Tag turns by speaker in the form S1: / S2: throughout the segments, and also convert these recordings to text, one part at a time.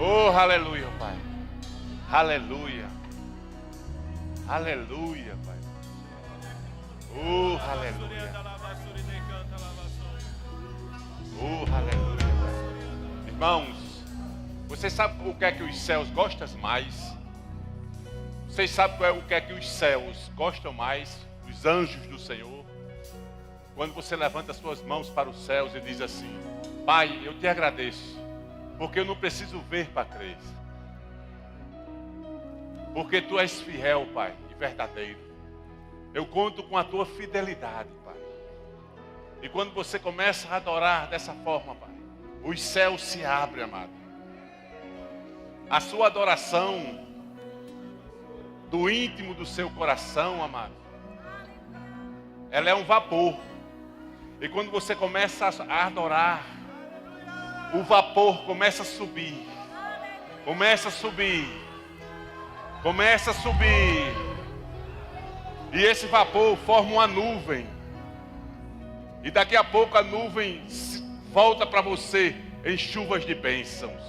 S1: Oh, aleluia, Pai. Aleluia. Aleluia, Pai. Oh, aleluia. Oh, aleluia, Pai. Irmãos, vocês sabem o que é que os céus gostam mais? Vocês sabem o que é que os céus gostam mais? Os anjos do Senhor? Quando você levanta suas mãos para os céus e diz assim: Pai, eu te agradeço, porque eu não preciso ver para crer. Porque tu és fiel, Pai, e verdadeiro. Eu conto com a tua fidelidade, Pai. E quando você começa a adorar dessa forma, Pai, os céus se abrem, amado. A sua adoração do íntimo do seu coração, amado, ela é um vapor. E quando você começa a adorar, o vapor começa a subir. Começa a subir. Começa a subir. E esse vapor forma uma nuvem. E daqui a pouco a nuvem volta para você em chuvas de bênçãos.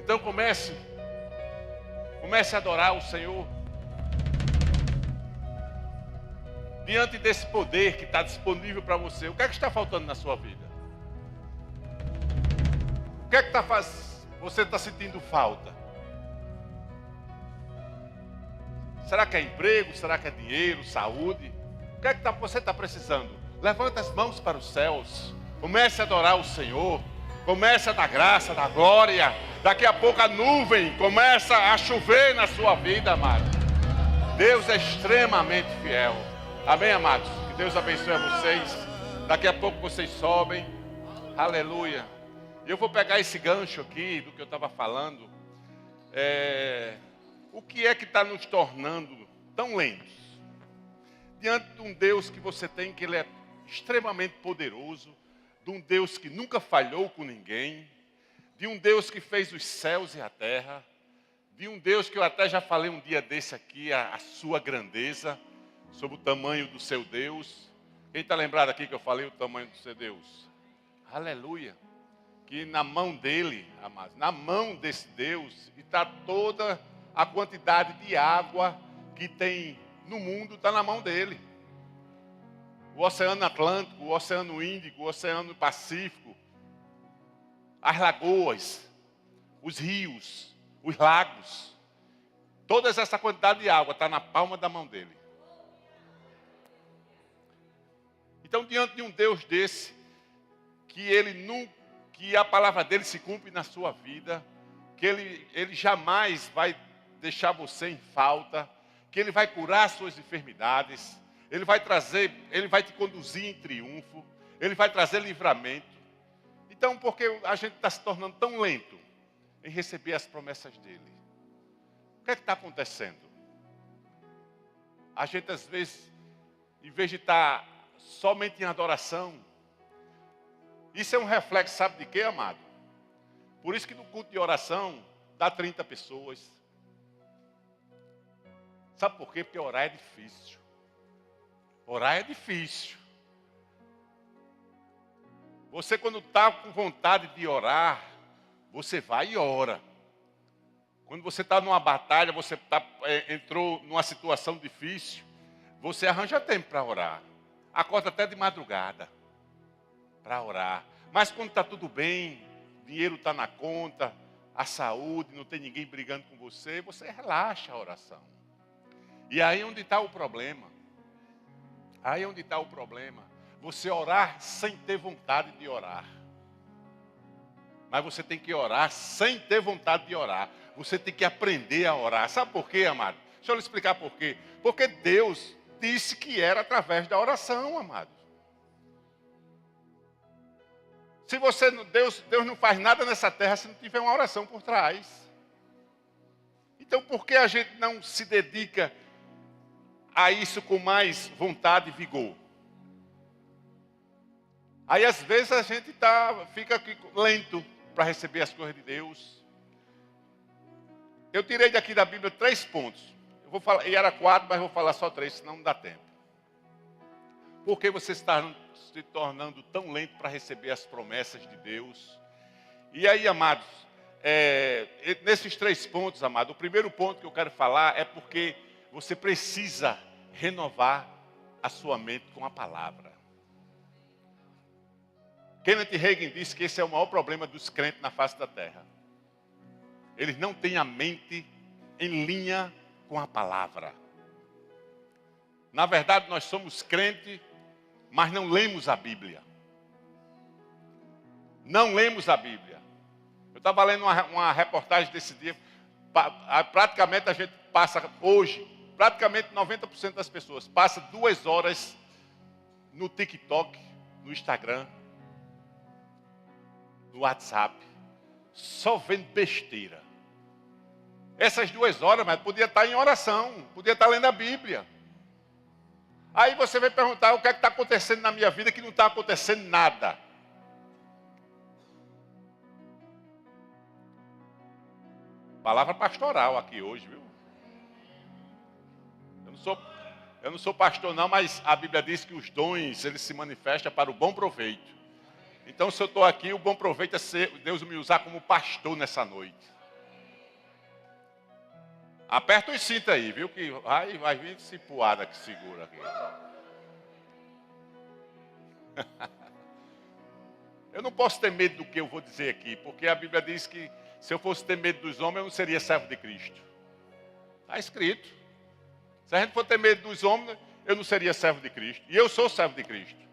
S1: Então comece a adorar o Senhor. Diante desse poder que está disponível para você, o que é que está faltando na sua vida? O que é que você está sentindo falta? Será que é emprego? Será que é dinheiro, saúde? O que é que você está precisando? Levanta as mãos para os céus. Comece a adorar o Senhor. Comece a dar graça, dar glória. Daqui a pouco a nuvem começa a chover na sua vida, amado. Deus é extremamente fiel. Amém, amados? Que Deus abençoe a vocês. Daqui a pouco vocês sobem. Aleluia. Eu vou pegar esse gancho aqui do que eu estava falando. O que é que está nos tornando tão lentos? Diante de um Deus que você tem, que Ele é extremamente poderoso, de um Deus que nunca falhou com ninguém, de um Deus que fez os céus e a terra, de um Deus que eu até já falei um dia desse aqui, a sua grandeza, sobre o tamanho do seu Deus. Quem está lembrado aqui que eu falei o tamanho do seu Deus? Aleluia. Que na mão dele, amados, na mão desse Deus, está toda a quantidade de água que tem no mundo, está na mão dele. O Oceano Atlântico, o Oceano Índico, o Oceano Pacífico, as lagoas, os rios, os lagos, toda essa quantidade de água está na palma da mão dele. Então, diante de um Deus desse, que a palavra dele se cumpre na sua vida, que ele jamais vai deixar você em falta, que ele vai curar suas enfermidades, ele vai te conduzir em triunfo, ele vai trazer livramento. Então, porque a gente está se tornando tão lento em receber as promessas dele? O que é que está acontecendo? A gente, às vezes, em vez de estar somente em adoração, isso é um reflexo, sabe de quê, amado? Por isso que no culto de oração dá 30 pessoas. Sabe por quê? Porque orar é difícil. Orar é difícil. Você, quando está com vontade de orar, você vai e ora. Quando você está numa batalha, você entrou numa situação difícil, você arranja tempo para orar. Acorda até de madrugada para orar. Mas quando está tudo bem, o dinheiro está na conta, a saúde, não tem ninguém brigando com você, você relaxa a oração. E aí é onde está o problema. Aí é onde está o problema. Você orar sem ter vontade de orar. Mas você tem que orar sem ter vontade de orar. Você tem que aprender a orar. Sabe por quê, amado? Deixa eu lhe explicar por quê. Porque Deus disse que era através da oração, amado. Se Deus não faz nada nessa terra se não tiver uma oração por trás. Então, por que a gente não se dedica a isso com mais vontade e vigor? Aí, às vezes, a gente fica aqui lento para receber as coisas de Deus. Eu tirei daqui da Bíblia 3 pontos. Eu vou falar, e era 4, mas vou falar só 3, senão não dá tempo. Por que você está se tornando tão lento para receber as promessas de Deus? E aí, amados, nesses 3 pontos, amado, o primeiro ponto que eu quero falar é porque você precisa renovar a sua mente com a palavra. Kenneth Hagin disse que esse é o maior problema dos crentes na face da terra. Eles não têm a mente em linha com a palavra. Na verdade, nós somos crentes, mas não lemos a Bíblia. Não lemos a Bíblia. Eu estava lendo uma reportagem desse dia. Praticamente a gente passa hoje, praticamente 90% das pessoas passa 2 horas no TikTok, no Instagram, no WhatsApp, só vendo besteira. Essas 2 horas, mas podia estar em oração, podia estar lendo a Bíblia. Aí você vai perguntar o que é que está acontecendo na minha vida, que não está acontecendo nada. Palavra pastoral aqui hoje, viu? Eu não sou pastor não, mas a Bíblia diz que os dons, eles se manifestam para o bom proveito. Então, se eu estou aqui, o bom proveito é Deus me usar como pastor nessa noite. Aperta os cintos aí, viu? Que vai vir cipuada que segura aqui. Eu não posso ter medo do que eu vou dizer aqui, porque a Bíblia diz que se eu fosse ter medo dos homens, eu não seria servo de Cristo. Está escrito. Se a gente for ter medo dos homens, eu não seria servo de Cristo. E eu sou servo de Cristo.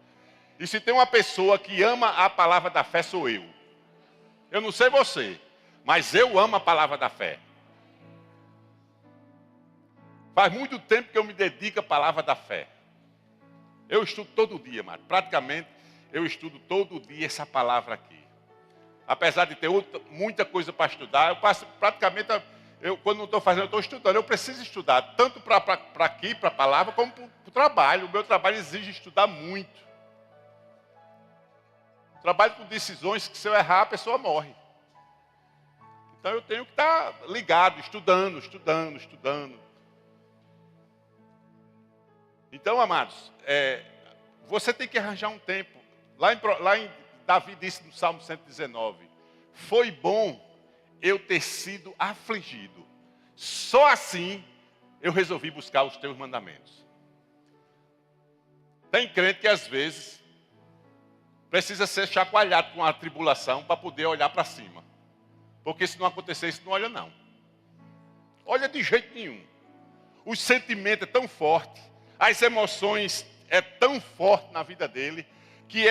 S1: E se tem uma pessoa que ama a palavra da fé, sou eu. Eu não sei você, mas eu amo a palavra da fé. Faz muito tempo que eu me dedico à palavra da fé. Eu estudo todo dia, mas praticamente eu estudo todo dia essa palavra aqui. Apesar de ter muita coisa para estudar, eu passo praticamente, quando não estou fazendo, eu estou estudando. Eu preciso estudar, tanto para aqui, para a palavra, como para o trabalho. O meu trabalho exige estudar muito. Trabalho com decisões que se eu errar, a pessoa morre. Então eu tenho que estar ligado, estudando. Então, amados, você tem que arranjar um tempo. Lá em Davi disse no Salmo 119, foi bom eu ter sido afligido. Só assim eu resolvi buscar os teus mandamentos. Tem crente que às vezes precisa ser chacoalhado com a tribulação para poder olhar para cima. Porque se não acontecer isso, não olha não. Olha de jeito nenhum. O sentimento é tão forte, as emoções é tão forte na vida dele, que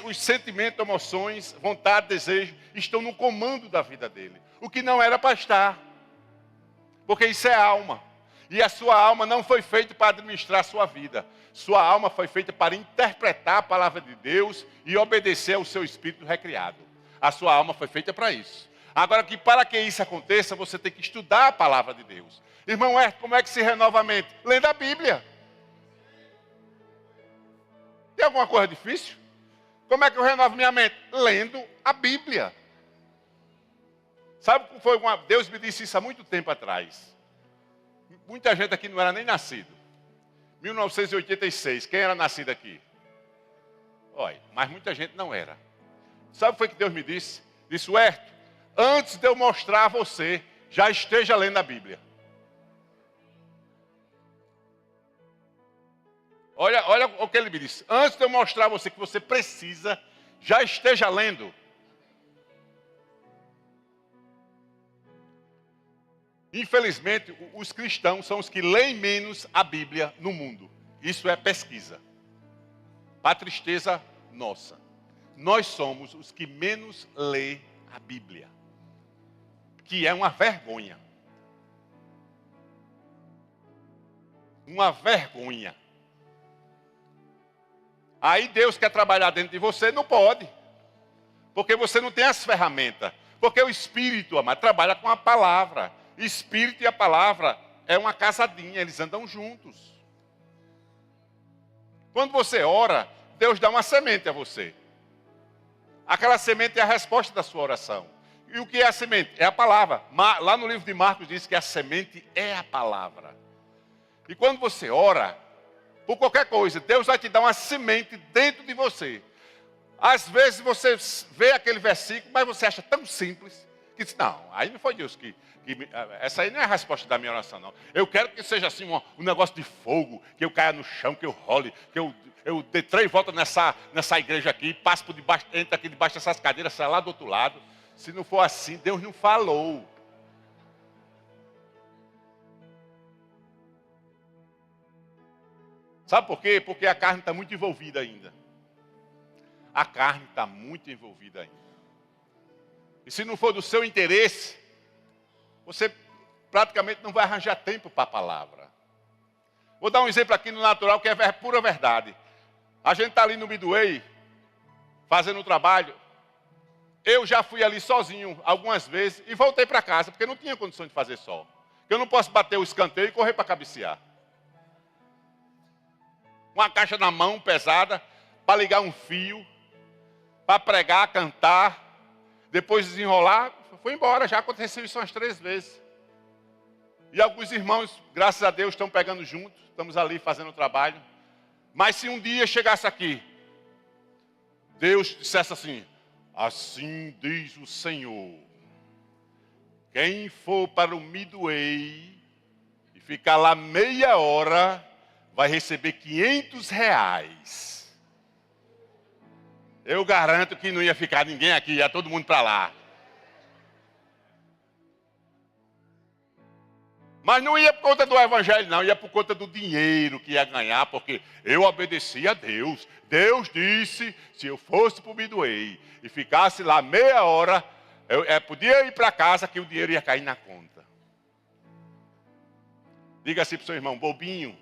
S1: os sentimentos, emoções, vontade, desejo, estão no comando da vida dele. O que não era para estar. Porque isso é alma. E a sua alma não foi feita para administrar a sua vida. Sua alma foi feita para interpretar a palavra de Deus e obedecer ao seu espírito recriado. A sua alma foi feita para isso. Agora, que para que isso aconteça, você tem que estudar a palavra de Deus. Irmão, como é que se renova a mente? Lendo a Bíblia. Tem alguma coisa difícil? Como é que eu renovo minha mente? Lendo a Bíblia. Sabe como foi? Deus me disse isso há muito tempo atrás. Muita gente aqui não era nem nascido. 1986, quem era nascido aqui? Olha, mas muita gente não era. Sabe o que foi que Deus me disse? Disse, Huerto, antes de eu mostrar a você, já esteja lendo a Bíblia. Olha o que ele me disse. Antes de eu mostrar a você que você precisa, já esteja lendo. Infelizmente, os cristãos são os que leem menos a Bíblia no mundo. Isso é pesquisa. Para tristeza nossa. Nós somos os que menos lê a Bíblia. Que é uma vergonha. Uma vergonha. Aí Deus quer trabalhar dentro de você, não pode. Porque você não tem as ferramentas. Porque o Espírito, amado, trabalha com a palavra. Espírito e a palavra é uma casadinha, eles andam juntos. Quando você ora, Deus dá uma semente a você. Aquela semente é a resposta da sua oração. E o que é a semente? É a palavra. Lá no livro de Marcos diz que a semente é a palavra. E quando você ora, por qualquer coisa. Deus vai te dar uma semente dentro de você. Às vezes você vê aquele versículo, mas você acha tão simples, que diz, não, aí não foi Deus essa aí não é a resposta da minha oração, não. Eu quero que seja assim um negócio de fogo, que eu caia no chão, que eu role, que eu dê 3 voltas nessa igreja aqui, passe por debaixo, entra aqui debaixo dessas cadeiras, sai lá do outro lado. Se não for assim, Deus não falou. Sabe por quê? Porque a carne está muito envolvida ainda. A carne está muito envolvida ainda. E se não for do seu interesse, você praticamente não vai arranjar tempo para a palavra. Vou dar um exemplo aqui no natural, que é pura verdade. A gente está ali no Midway, fazendo o trabalho. Eu já fui ali sozinho algumas vezes e voltei para casa, porque não tinha condição de fazer só. Eu não posso bater o escanteio e correr para cabecear. Uma caixa na mão pesada, para ligar um fio, para pregar, cantar, depois desenrolar, foi embora. Já aconteceu isso umas 3 vezes. E alguns irmãos, graças a Deus, estão pegando junto, estamos ali fazendo o trabalho. Mas se um dia chegasse aqui, Deus dissesse assim, assim diz o Senhor, quem for para o Midway e ficar lá meia hora, vai receber R$500. Eu garanto que não ia ficar ninguém aqui, ia todo mundo para lá. Mas não ia por conta do evangelho, não. Ia por conta do dinheiro que ia ganhar, porque eu obedeci a Deus. Deus disse, se eu fosse para o Midway e ficasse lá meia hora, eu podia ir para casa que o dinheiro ia cair na conta. Diga assim para o seu irmão, bobinho.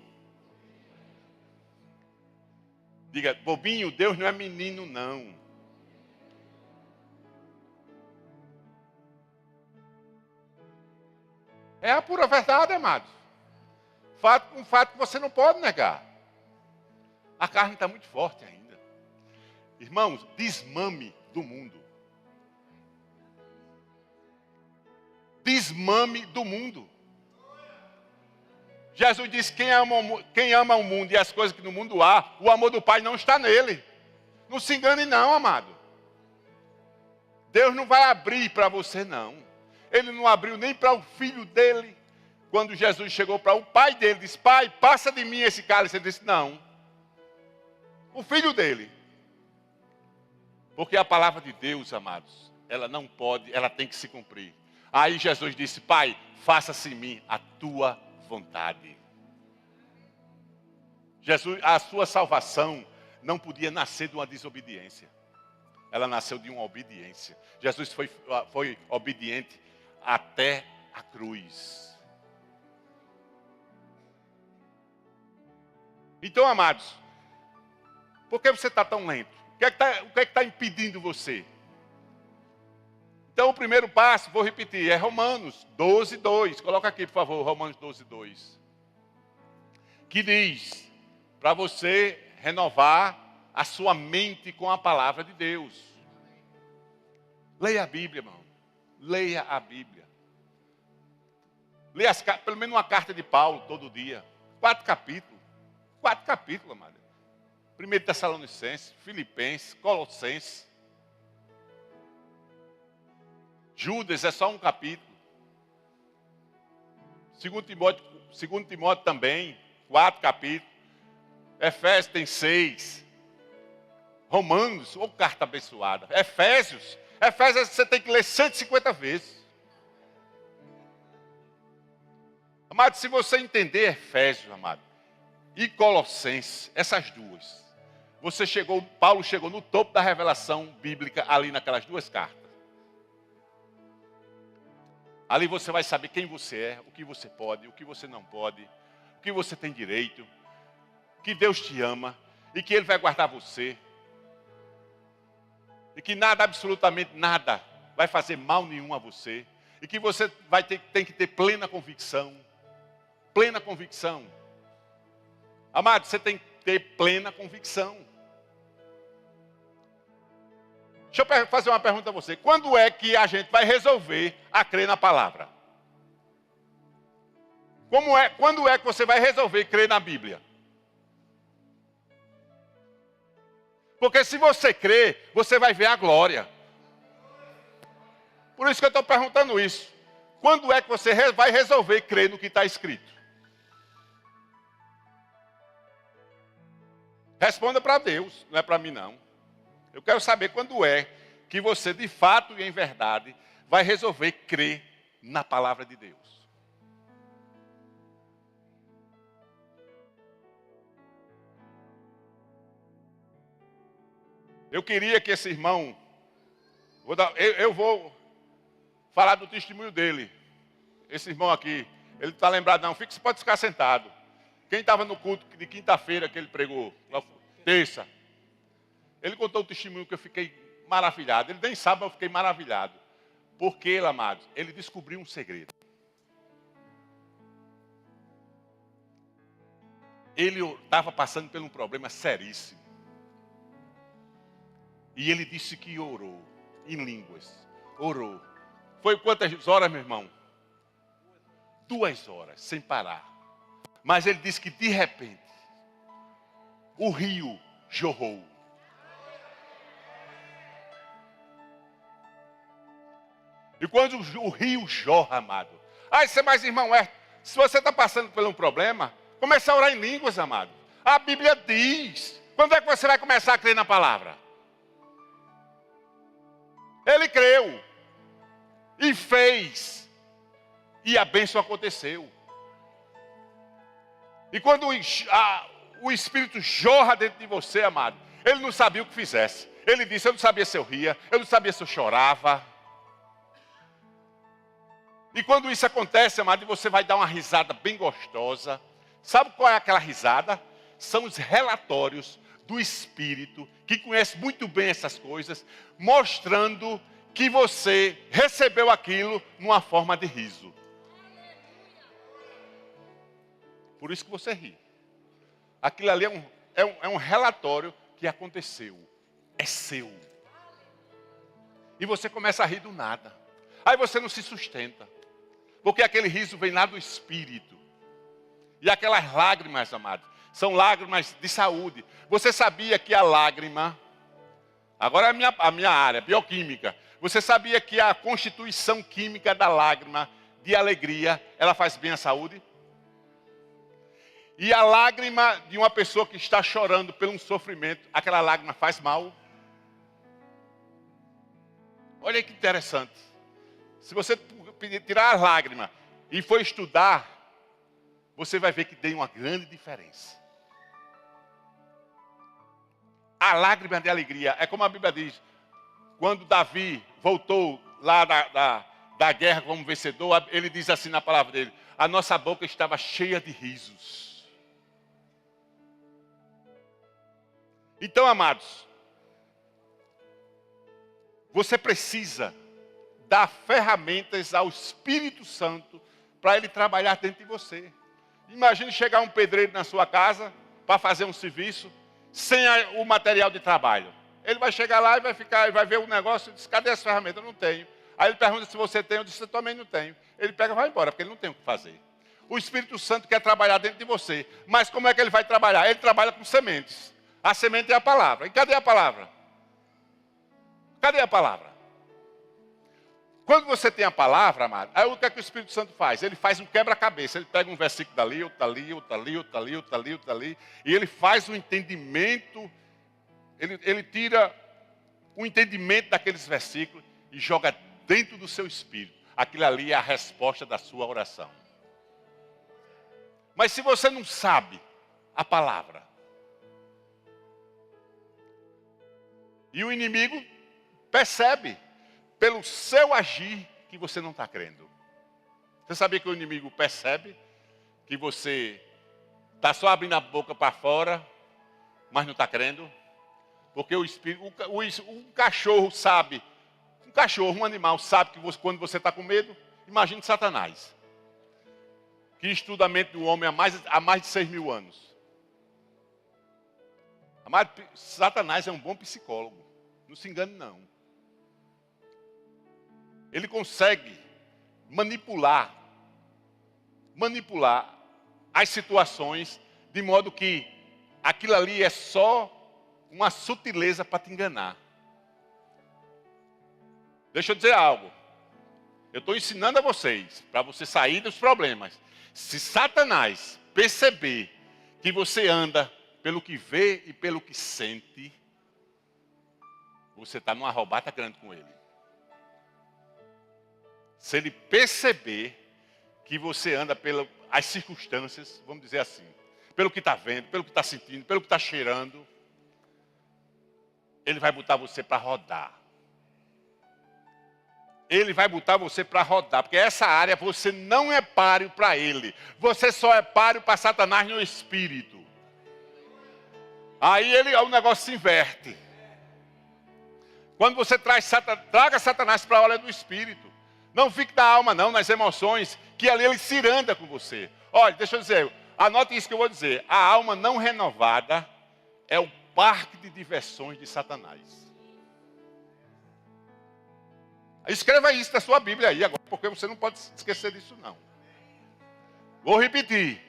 S1: Diga, bobinho, Deus não é menino, não. É a pura verdade, amados. Um fato que você não pode negar. A carne está muito forte ainda. Irmãos, desmame do mundo. Desmame do mundo. Jesus disse, quem ama o mundo e as coisas que no mundo há, o amor do Pai não está nele. Não se engane não, amado. Deus não vai abrir para você, não. Ele não abriu nem para o filho dele. Quando Jesus chegou para o pai dele, disse, pai, passa de mim esse cálice. Ele disse, não. O filho dele. Porque a palavra de Deus, amados, ela não pode, ela tem que se cumprir. Aí Jesus disse, pai, faça-se em mim a tua vontade. Jesus, a sua salvação não podia nascer de uma desobediência. Ela nasceu de uma obediência. Jesus foi obediente até a cruz. Então, amados, por que você está tão lento? O que é que está impedindo você? Então, o primeiro passo, vou repetir, é Romanos 12:2. Coloca aqui, por favor, Romanos 12:2. Que diz, para você renovar a sua mente com a palavra de Deus. Leia a Bíblia, irmão. Leia a Bíblia. Leia pelo menos uma carta de Paulo todo dia. 4 capítulos. 4 capítulos, amado. 1 Tessalonicenses, Filipenses, Colossenses. Judas é só um capítulo. 2 Timóteo também, 4 capítulos. Efésios tem 6. Romanos, ou carta abençoada. Efésios você tem que ler 150 vezes. Amado, se você entender Efésios, amado, e Colossenses, essas duas, Paulo chegou no topo da revelação bíblica ali naquelas 2 cartas. Ali você vai saber quem você é, o que você pode, o que você não pode, o que você tem direito, que Deus te ama e que Ele vai guardar você. E que nada, absolutamente nada, vai fazer mal nenhum a você. E que você tem que ter plena convicção. Plena convicção. Amado, você tem que ter plena convicção. Deixa eu fazer uma pergunta a você. Quando é que a gente vai resolver a crer na palavra? Quando é que você vai resolver crer na Bíblia? Porque se você crer, você vai ver a glória. Por isso que eu estou perguntando isso. Quando é que você vai resolver crer no que está escrito? Responda para Deus, não é para mim não. Eu quero saber quando é que você, de fato e em verdade, vai resolver crer na palavra de Deus. Eu queria que esse irmão, eu vou falar do testemunho dele. Esse irmão aqui, ele está lembrado não, você pode ficar sentado. Quem estava no culto de quinta-feira que ele pregou, terça, ele contou o testemunho que eu fiquei maravilhado. Ele nem sabe, mas eu fiquei maravilhado. Porque, amados, ele descobriu um segredo. Ele estava passando por um problema seríssimo. E ele disse que orou em línguas. Orou. Foi quantas horas, meu irmão? 2 horas, sem parar. Mas ele disse que de repente, o rio jorrou. E quando o rio jorra, amado. Mas irmão, se você está passando por um problema, comece a orar em línguas, amado. A Bíblia diz. Quando é que você vai começar a crer na palavra? Ele creu. E fez. E a bênção aconteceu. E quando o Espírito jorra dentro de você, amado, ele não sabia o que fizesse. Ele disse, eu não sabia se eu ria, eu não sabia se eu chorava. E quando isso acontece, amado, você vai dar uma risada bem gostosa. Sabe qual é aquela risada? São os relatórios do Espírito, que conhece muito bem essas coisas, mostrando que você recebeu aquilo numa forma de riso. Por isso que você ri. Aquilo ali é um relatório que aconteceu. É seu. E você começa a rir do nada. Aí você não se sustenta. Porque aquele riso vem lá do Espírito. E aquelas lágrimas, amados, são lágrimas de saúde. Você sabia que a lágrima... Agora é a minha área, bioquímica. Você sabia que a constituição química da lágrima de alegria, ela faz bem à saúde? E a lágrima de uma pessoa que está chorando por um sofrimento, aquela lágrima faz mal? Olha que interessante. Se você tirar a lágrima e for estudar, você vai ver que tem uma grande diferença. A lágrima de alegria, é como a Bíblia diz, quando Davi voltou lá da guerra como vencedor, ele diz assim na palavra dele, a nossa boca estava cheia de risos. Então, amados, você precisa dar ferramentas ao Espírito Santo para ele trabalhar dentro de você. Imagine chegar um pedreiro na sua casa para fazer um serviço sem o material de trabalho. Ele vai chegar lá e vai ver o negócio e diz, cadê as ferramentas? Eu não tenho. Aí ele pergunta se você tem, eu disse, eu também não tenho. Ele pega e vai embora, porque ele não tem o que fazer. O Espírito Santo quer trabalhar dentro de você. Mas como é que ele vai trabalhar? Ele trabalha com sementes. A semente é a palavra. E cadê a palavra? Cadê a palavra? Quando você tem a palavra, amado, aí o que é que o Espírito Santo faz? Ele faz um quebra-cabeça. Ele pega um versículo dali, outro ali, outro ali, outro ali, outro ali, outro ali. E ele faz o entendimento. Ele tira o entendimento daqueles versículos e joga dentro do seu espírito. Aquilo ali é a resposta da sua oração. Mas se você não sabe a palavra, e o inimigo percebe pelo seu agir que você não está crendo. Você sabia que o inimigo percebe que você está só abrindo a boca para fora, mas não está crendo? Porque o espírito, um cachorro sabe, um animal sabe que quando você está com medo, imagine Satanás, que estuda a mente do homem há mais de 6.000 anos. Satanás é um bom psicólogo. Não se engane, não. Ele consegue manipular as situações de modo que aquilo ali é só uma sutileza para te enganar. Deixa eu dizer algo. Eu estou ensinando a vocês, para você sair dos problemas. Se Satanás perceber que você anda pelo que vê e pelo que sente, você está numa roubada grande com ele. Se ele perceber que você anda pelas circunstâncias, vamos dizer assim, pelo que está vendo, pelo que está sentindo, pelo que está cheirando, ele vai botar você para rodar. Ele vai botar você para rodar, porque essa área você não é páreo para ele. Você só é páreo para Satanás no espírito. Aí o negócio se inverte. Quando você traga Satanás para a área do espírito. Não fique na alma não, nas emoções, que ali ele ciranda com você. Olha, deixa eu dizer, anote isso que eu vou dizer. A alma não renovada é o parque de diversões de Satanás. Escreva isso na sua Bíblia aí agora, porque você não pode esquecer disso não. Vou repetir.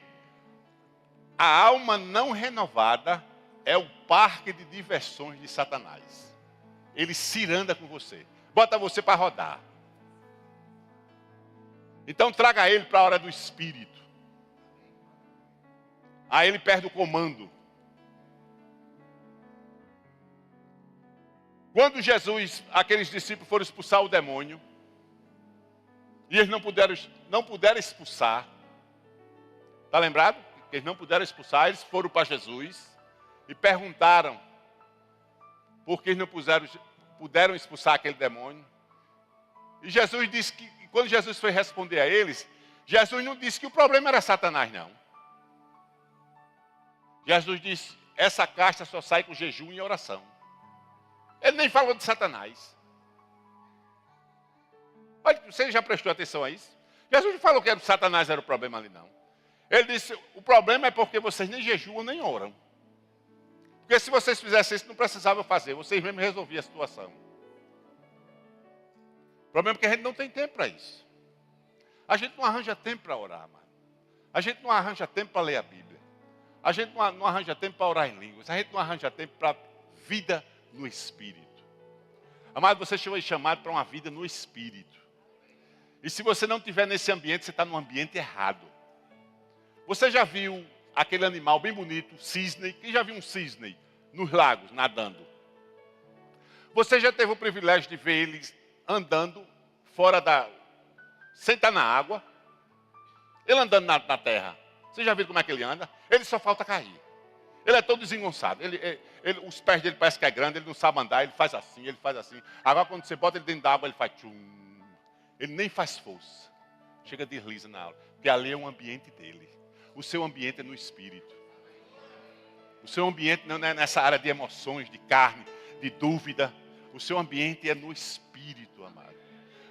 S1: A alma não renovada é o parque de diversões de Satanás. Ele ciranda com você. Bota você para rodar. Então traga ele para a hora do espírito. Aí ele perde o comando. Quando aqueles discípulos foram expulsar o demônio, e eles não puderam expulsar, está lembrado? Que eles não puderam expulsar, eles foram para Jesus e perguntaram por que eles não puderam expulsar aquele demônio. E Jesus disse que, quando Jesus foi responder a eles, Jesus não disse que o problema era Satanás, não. Jesus disse, essa casta só sai com jejum e oração. Ele nem falou de Satanás. Olha, você já prestou atenção a isso? Jesus não falou que o Satanás era o problema ali, não. Ele disse, o problema é porque vocês nem jejuam nem oram. Porque se vocês fizessem isso, não precisavam fazer. Vocês mesmos resolviam a situação. O problema é que a gente não tem tempo para isso. A gente não arranja tempo para orar, mano. A gente não arranja tempo para ler a Bíblia. A gente não arranja tempo para orar em línguas. A gente não arranja tempo para vida no Espírito. Amado, você foi chamado para uma vida no Espírito. E se você não estiver nesse ambiente, você está no ambiente errado. Você já viu aquele animal bem bonito, cisne? Quem já viu um cisne nos lagos, nadando? Você já teve o privilégio de ver eles andando sem estar na água? Ele andando na terra. Você já viu como é que ele anda? Ele só falta cair. Ele é todo desengonçado. Os pés dele parecem que é grande, ele não sabe andar, ele faz assim, ele faz assim. Agora quando você bota ele dentro da água, ele faz tchum. Ele nem faz força. Chega desliza na água. Porque ali é um ambiente dele. O seu ambiente é no Espírito. O seu ambiente não é nessa área de emoções, de carne, de dúvida. O seu ambiente é no Espírito, amado.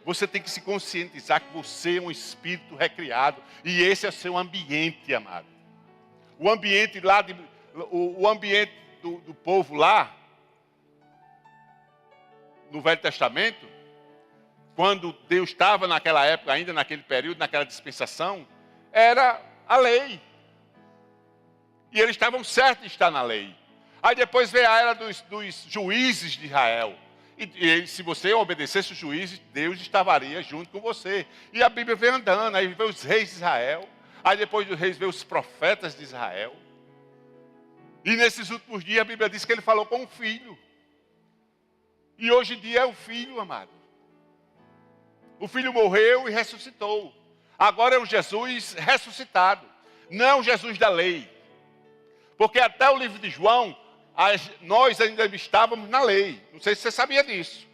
S1: Você tem que se conscientizar que você é um espírito recriado. E esse é o seu ambiente, amado. O ambiente lá, o ambiente do povo lá, no Velho Testamento, quando Deus estava naquela época ainda, naquele período, naquela dispensação, era a lei. E eles estavam certos de estar na lei. Aí depois veio a era dos juízes de Israel. E se você obedecesse os juízes, Deus estaria junto com você. E a Bíblia veio andando, aí veio os reis de Israel. Aí depois dos reis veio os profetas de Israel. E nesses últimos dias a Bíblia diz que ele falou com o filho. E hoje em dia é o filho, amado. O filho morreu e ressuscitou. Agora é o Jesus ressuscitado. Não é o Jesus da lei. Porque até o livro de João, nós ainda estávamos na lei. Não sei se você sabia disso.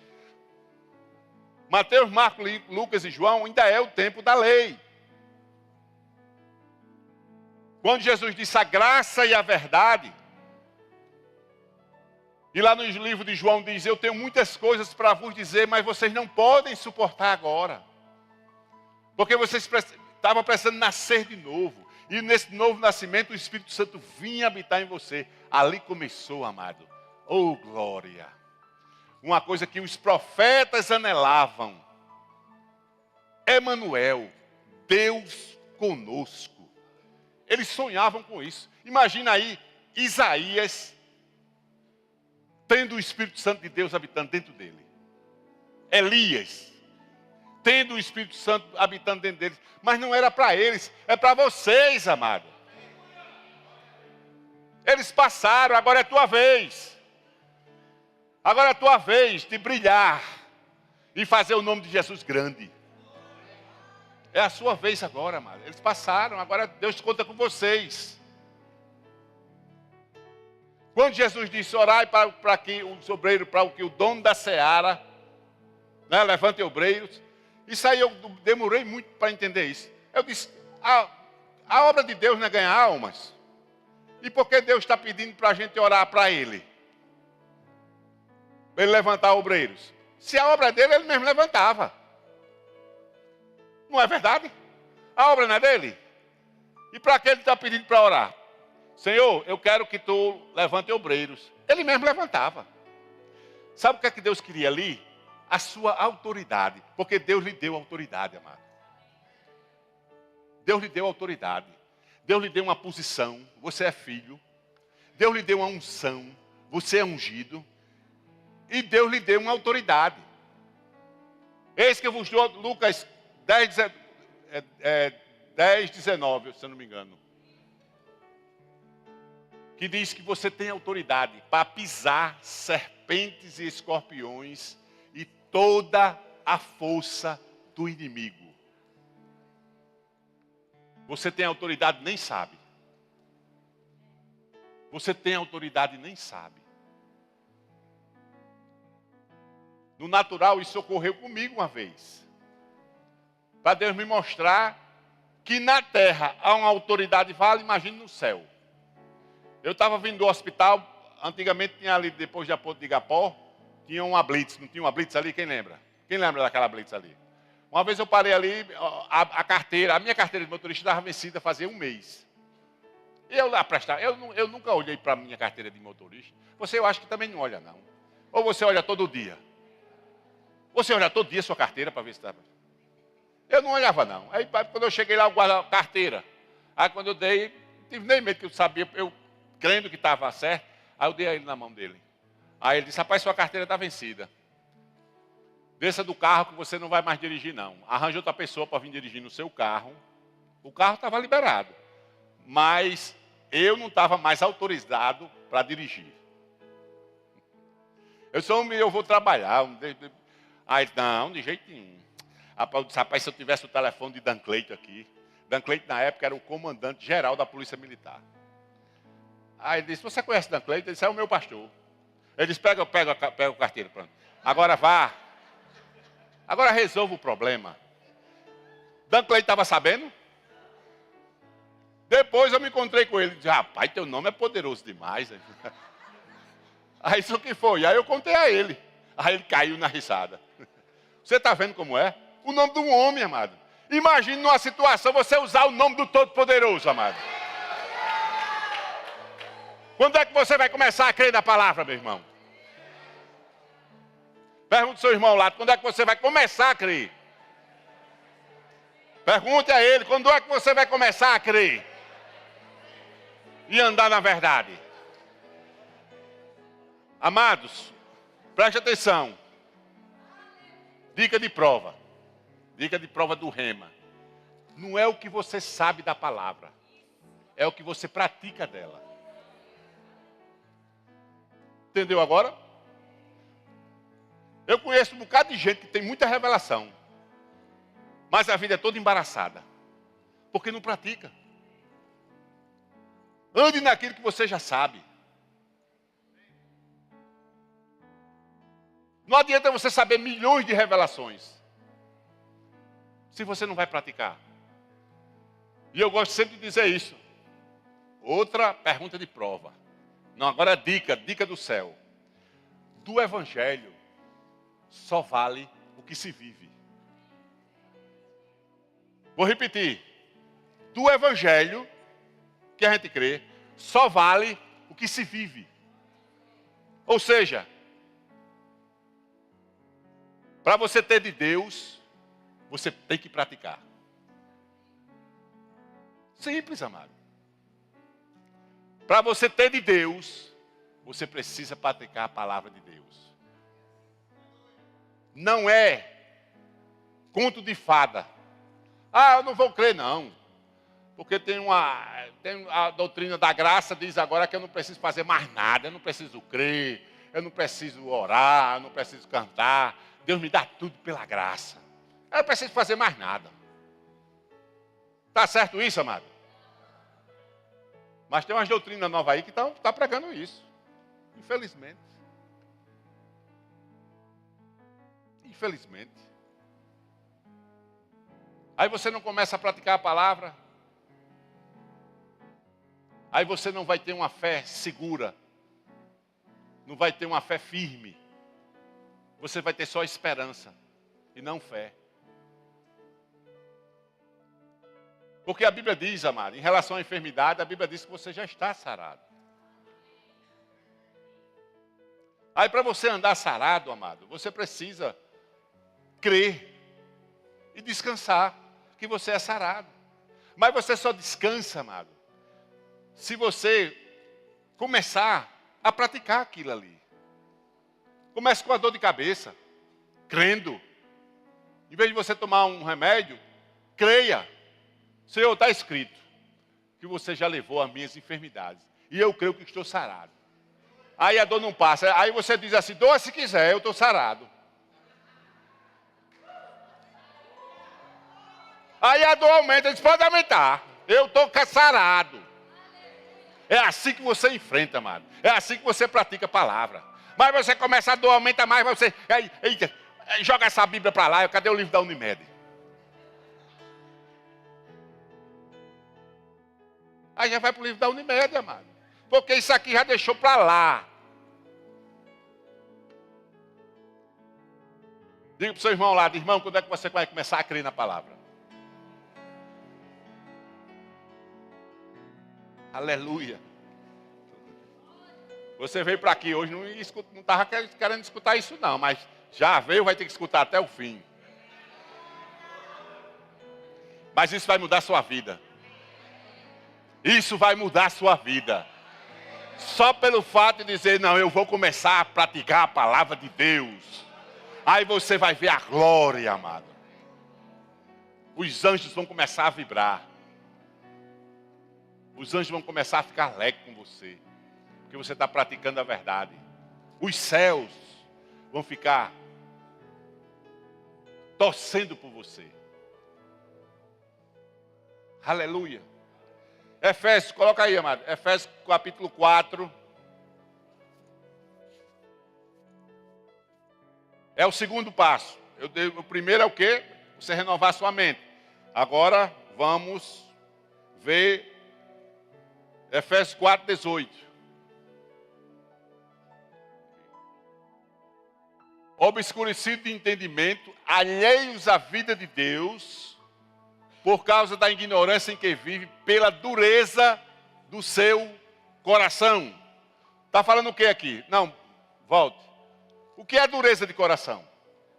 S1: Mateus, Marcos, Lucas e João ainda é o tempo da lei. Quando Jesus disse a graça e a verdade, e lá no livro de João diz, eu tenho muitas coisas para vos dizer, mas vocês não podem suportar agora. Porque vocês estavam precisando nascer de novo. E nesse novo nascimento o Espírito Santo vinha habitar em você. Ali começou, amado. Oh, glória! Uma coisa que os profetas anelavam. Emanuel, Deus conosco. Eles sonhavam com isso. Imagina aí, Isaías, tendo o Espírito Santo de Deus habitando dentro dele. Elias, tendo o Espírito Santo habitando dentro deles. Mas não era para eles, é para vocês, amado. Eles passaram, agora é tua vez. Agora é tua vez de brilhar e fazer o nome de Jesus grande. É a sua vez agora, amado. Eles passaram, agora Deus conta com vocês. Quando Jesus disse, orai para que os obreiros, para que o dono da seara, né, levante obreiros. Isso aí eu demorei muito para entender isso. Eu disse, a obra de Deus não é ganhar almas. E por que Deus está pedindo para a gente orar para Ele? Para Ele levantar obreiros. Se a obra é dele, Ele mesmo levantava. Não é verdade? A obra não é dele? E para que Ele está pedindo para orar? Senhor, eu quero que tu levante obreiros. Ele mesmo levantava. Sabe o que é que Deus queria ali? A sua autoridade. Porque Deus lhe deu autoridade, amado. Deus lhe deu autoridade. Deus lhe deu uma posição. Você é filho. Deus lhe deu uma unção. Você é ungido. E Deus lhe deu uma autoridade. Eis que eu vos dou, Lucas 10, 19, se eu não me engano. Que diz que você tem autoridade para pisar serpentes e escorpiões e toda a força do inimigo. Você tem autoridade e nem sabe. Você tem autoridade e nem sabe. No natural, isso ocorreu comigo uma vez. Para Deus me mostrar que na terra há uma autoridade, vale, imagine no céu. Eu estava vindo do hospital, antigamente tinha ali, depois da ponte de Igapó, tinha uma blitz, não tinha uma blitz ali? Quem lembra? Quem lembra daquela blitz ali? Uma vez eu parei ali, a minha carteira de motorista estava vencida fazia um mês. Eu nunca olhei para a minha carteira de motorista. Você, eu acho que também não olha, não. Ou você olha todo dia? Você olha todo dia a sua carteira para ver se está... Eu não olhava, não. Aí, quando eu cheguei lá, eu guardo a carteira. Aí, quando eu dei, não tive nem medo, que eu sabia, eu crendo que estava certo. Aí, eu dei a ele na mão dele. Aí, ele disse, rapaz, sua carteira está vencida. Desça do carro que você não vai mais dirigir, não. Arranja outra pessoa para vir dirigir no seu carro. O carro estava liberado. Mas eu não estava mais autorizado para dirigir. Eu vou trabalhar. Aí, não, de jeito nenhum. Rapaz, se eu tivesse o telefone de Dan Cleito aqui. Dan Cleito, na época, era o comandante geral da Polícia Militar. Aí ele disse, você conhece Dan Cleito? Ele disse, é o meu pastor. Ele disse, pega a carteira. Pronto. Agora vá. Agora resolva o problema. Dan Cleito estava sabendo? Depois eu me encontrei com ele. Disse, rapaz, teu nome é poderoso demais. Aí isso que foi. Aí eu contei a ele. Aí ele caiu na risada. Você está vendo como é? O nome de um homem, amado. Imagine numa situação você usar o nome do Todo-Poderoso, amado. Quando é que você vai começar a crer na palavra, meu irmão? Pergunte ao seu irmão lá, quando é que você vai começar a crer? Pergunte a ele, quando é que você vai começar a crer? E andar na verdade. Amados, preste atenção. Dica de prova. Dica de prova do rema. Não é o que você sabe da palavra. É o que você pratica dela. Entendeu agora? Eu conheço um bocado de gente que tem muita revelação. Mas a vida é toda embaraçada. Porque não pratica. Ande naquilo que você já sabe. Não adianta você saber milhões de revelações. Se você não vai praticar. E eu gosto sempre de dizer isso. Outra pergunta de prova. Não, agora dica do céu. Do evangelho só vale o que se vive. Vou repetir. Do evangelho que a gente crê, só vale o que se vive. Ou seja, para você ter de Deus, você tem que praticar. Simples, amado. Para você ter de Deus, Você precisa praticar a palavra de Deus. Não é conto de fada. Ah, eu não vou crer, não. Porque tem a doutrina da graça, diz agora que eu não preciso fazer mais nada. Eu não preciso crer, eu não preciso orar, eu não preciso cantar. Deus me dá tudo pela graça. Eu não preciso fazer mais nada. Está certo isso, amado? Mas tem umas doutrinas novas aí que estão pregando isso. Infelizmente. Infelizmente. Aí você não começa a praticar a palavra. Aí você não vai ter uma fé segura. Não vai ter uma fé firme. Você vai ter só esperança e não fé. Porque a Bíblia diz, amado, em relação à enfermidade, a Bíblia diz que você já está sarado. Aí para você andar sarado, amado, você precisa crer e descansar que você é sarado. Mas você só descansa, amado, se você começar a praticar aquilo ali. Comece com a dor de cabeça, crendo. Em vez de você tomar um remédio, creia. Senhor, está escrito que você já levou as minhas enfermidades. E eu creio que estou sarado. Aí a dor não passa. Aí você diz assim, doa se quiser, eu estou sarado. Aí a dor aumenta, diz, pode aumentar. Eu estou sarado. É assim que você enfrenta, amado. É assim que você pratica a palavra. Mas você começa a dor, aumenta mais, você joga essa Bíblia para lá. Cadê o livro da Unimed? Aí já vai para o livro da Unimed, amado. Porque isso aqui já deixou para lá. Diga para o seu irmão lá, irmão, quando é que você vai começar a crer na palavra? Aleluia. Você veio para aqui hoje, não estava querendo escutar isso não, mas já veio, vai ter que escutar até o fim. Mas isso vai mudar a sua vida. Isso vai mudar a sua vida. Só pelo fato de dizer, não, eu vou começar a praticar a palavra de Deus. Aí você vai ver a glória, amado. Os anjos vão começar a vibrar. Os anjos vão começar a ficar alegres com você. Porque você está praticando a verdade. Os céus vão ficar torcendo por você. Aleluia. Efésios, coloca aí, amado. Efésios capítulo 4. É o segundo passo. O primeiro é o quê? Você renovar a sua mente. Agora vamos ver Efésios 4, 18. Obscurecido de entendimento, alheios à vida de Deus, por causa da ignorância em que vive, pela dureza do seu coração. Está falando o que aqui? Não, volte. O que é dureza de coração?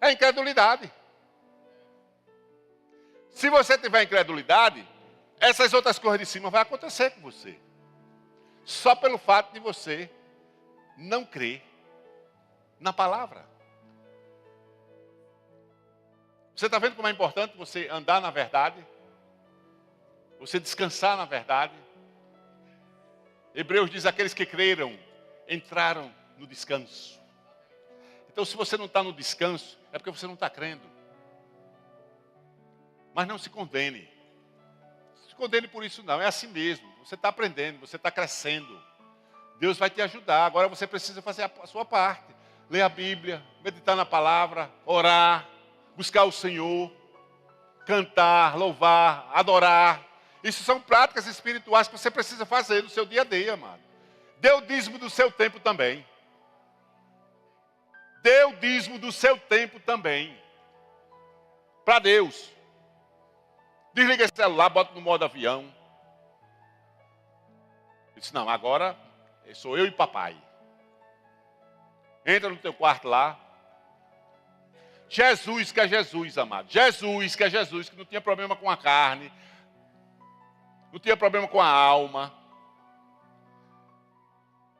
S1: É incredulidade. Se você tiver incredulidade, essas outras coisas de cima vão acontecer com você. Só pelo fato de você não crer na palavra. Você está vendo como é importante você andar na verdade? Você descansar na verdade? Hebreus diz, aqueles que creram, entraram no descanso. Então, se você não está no descanso, é porque você não está crendo. Mas não se condene. Não se condene por isso não, é assim mesmo. Você está aprendendo, você está crescendo. Deus vai te ajudar. Agora você precisa fazer a sua parte. Ler a Bíblia, meditar na palavra, orar, buscar o Senhor, cantar, louvar, adorar. Isso são práticas espirituais que você precisa fazer no seu dia a dia, amado. Dê o dízimo do seu tempo também. Dê o dízimo do seu tempo também. Para Deus. Desliga esse celular, bota no modo avião. Disse, não, agora sou eu e papai. Entra no teu quarto lá. Jesus, que é Jesus, amado. Jesus, que é Jesus, que não tinha problema com a carne. Não tinha problema com a alma.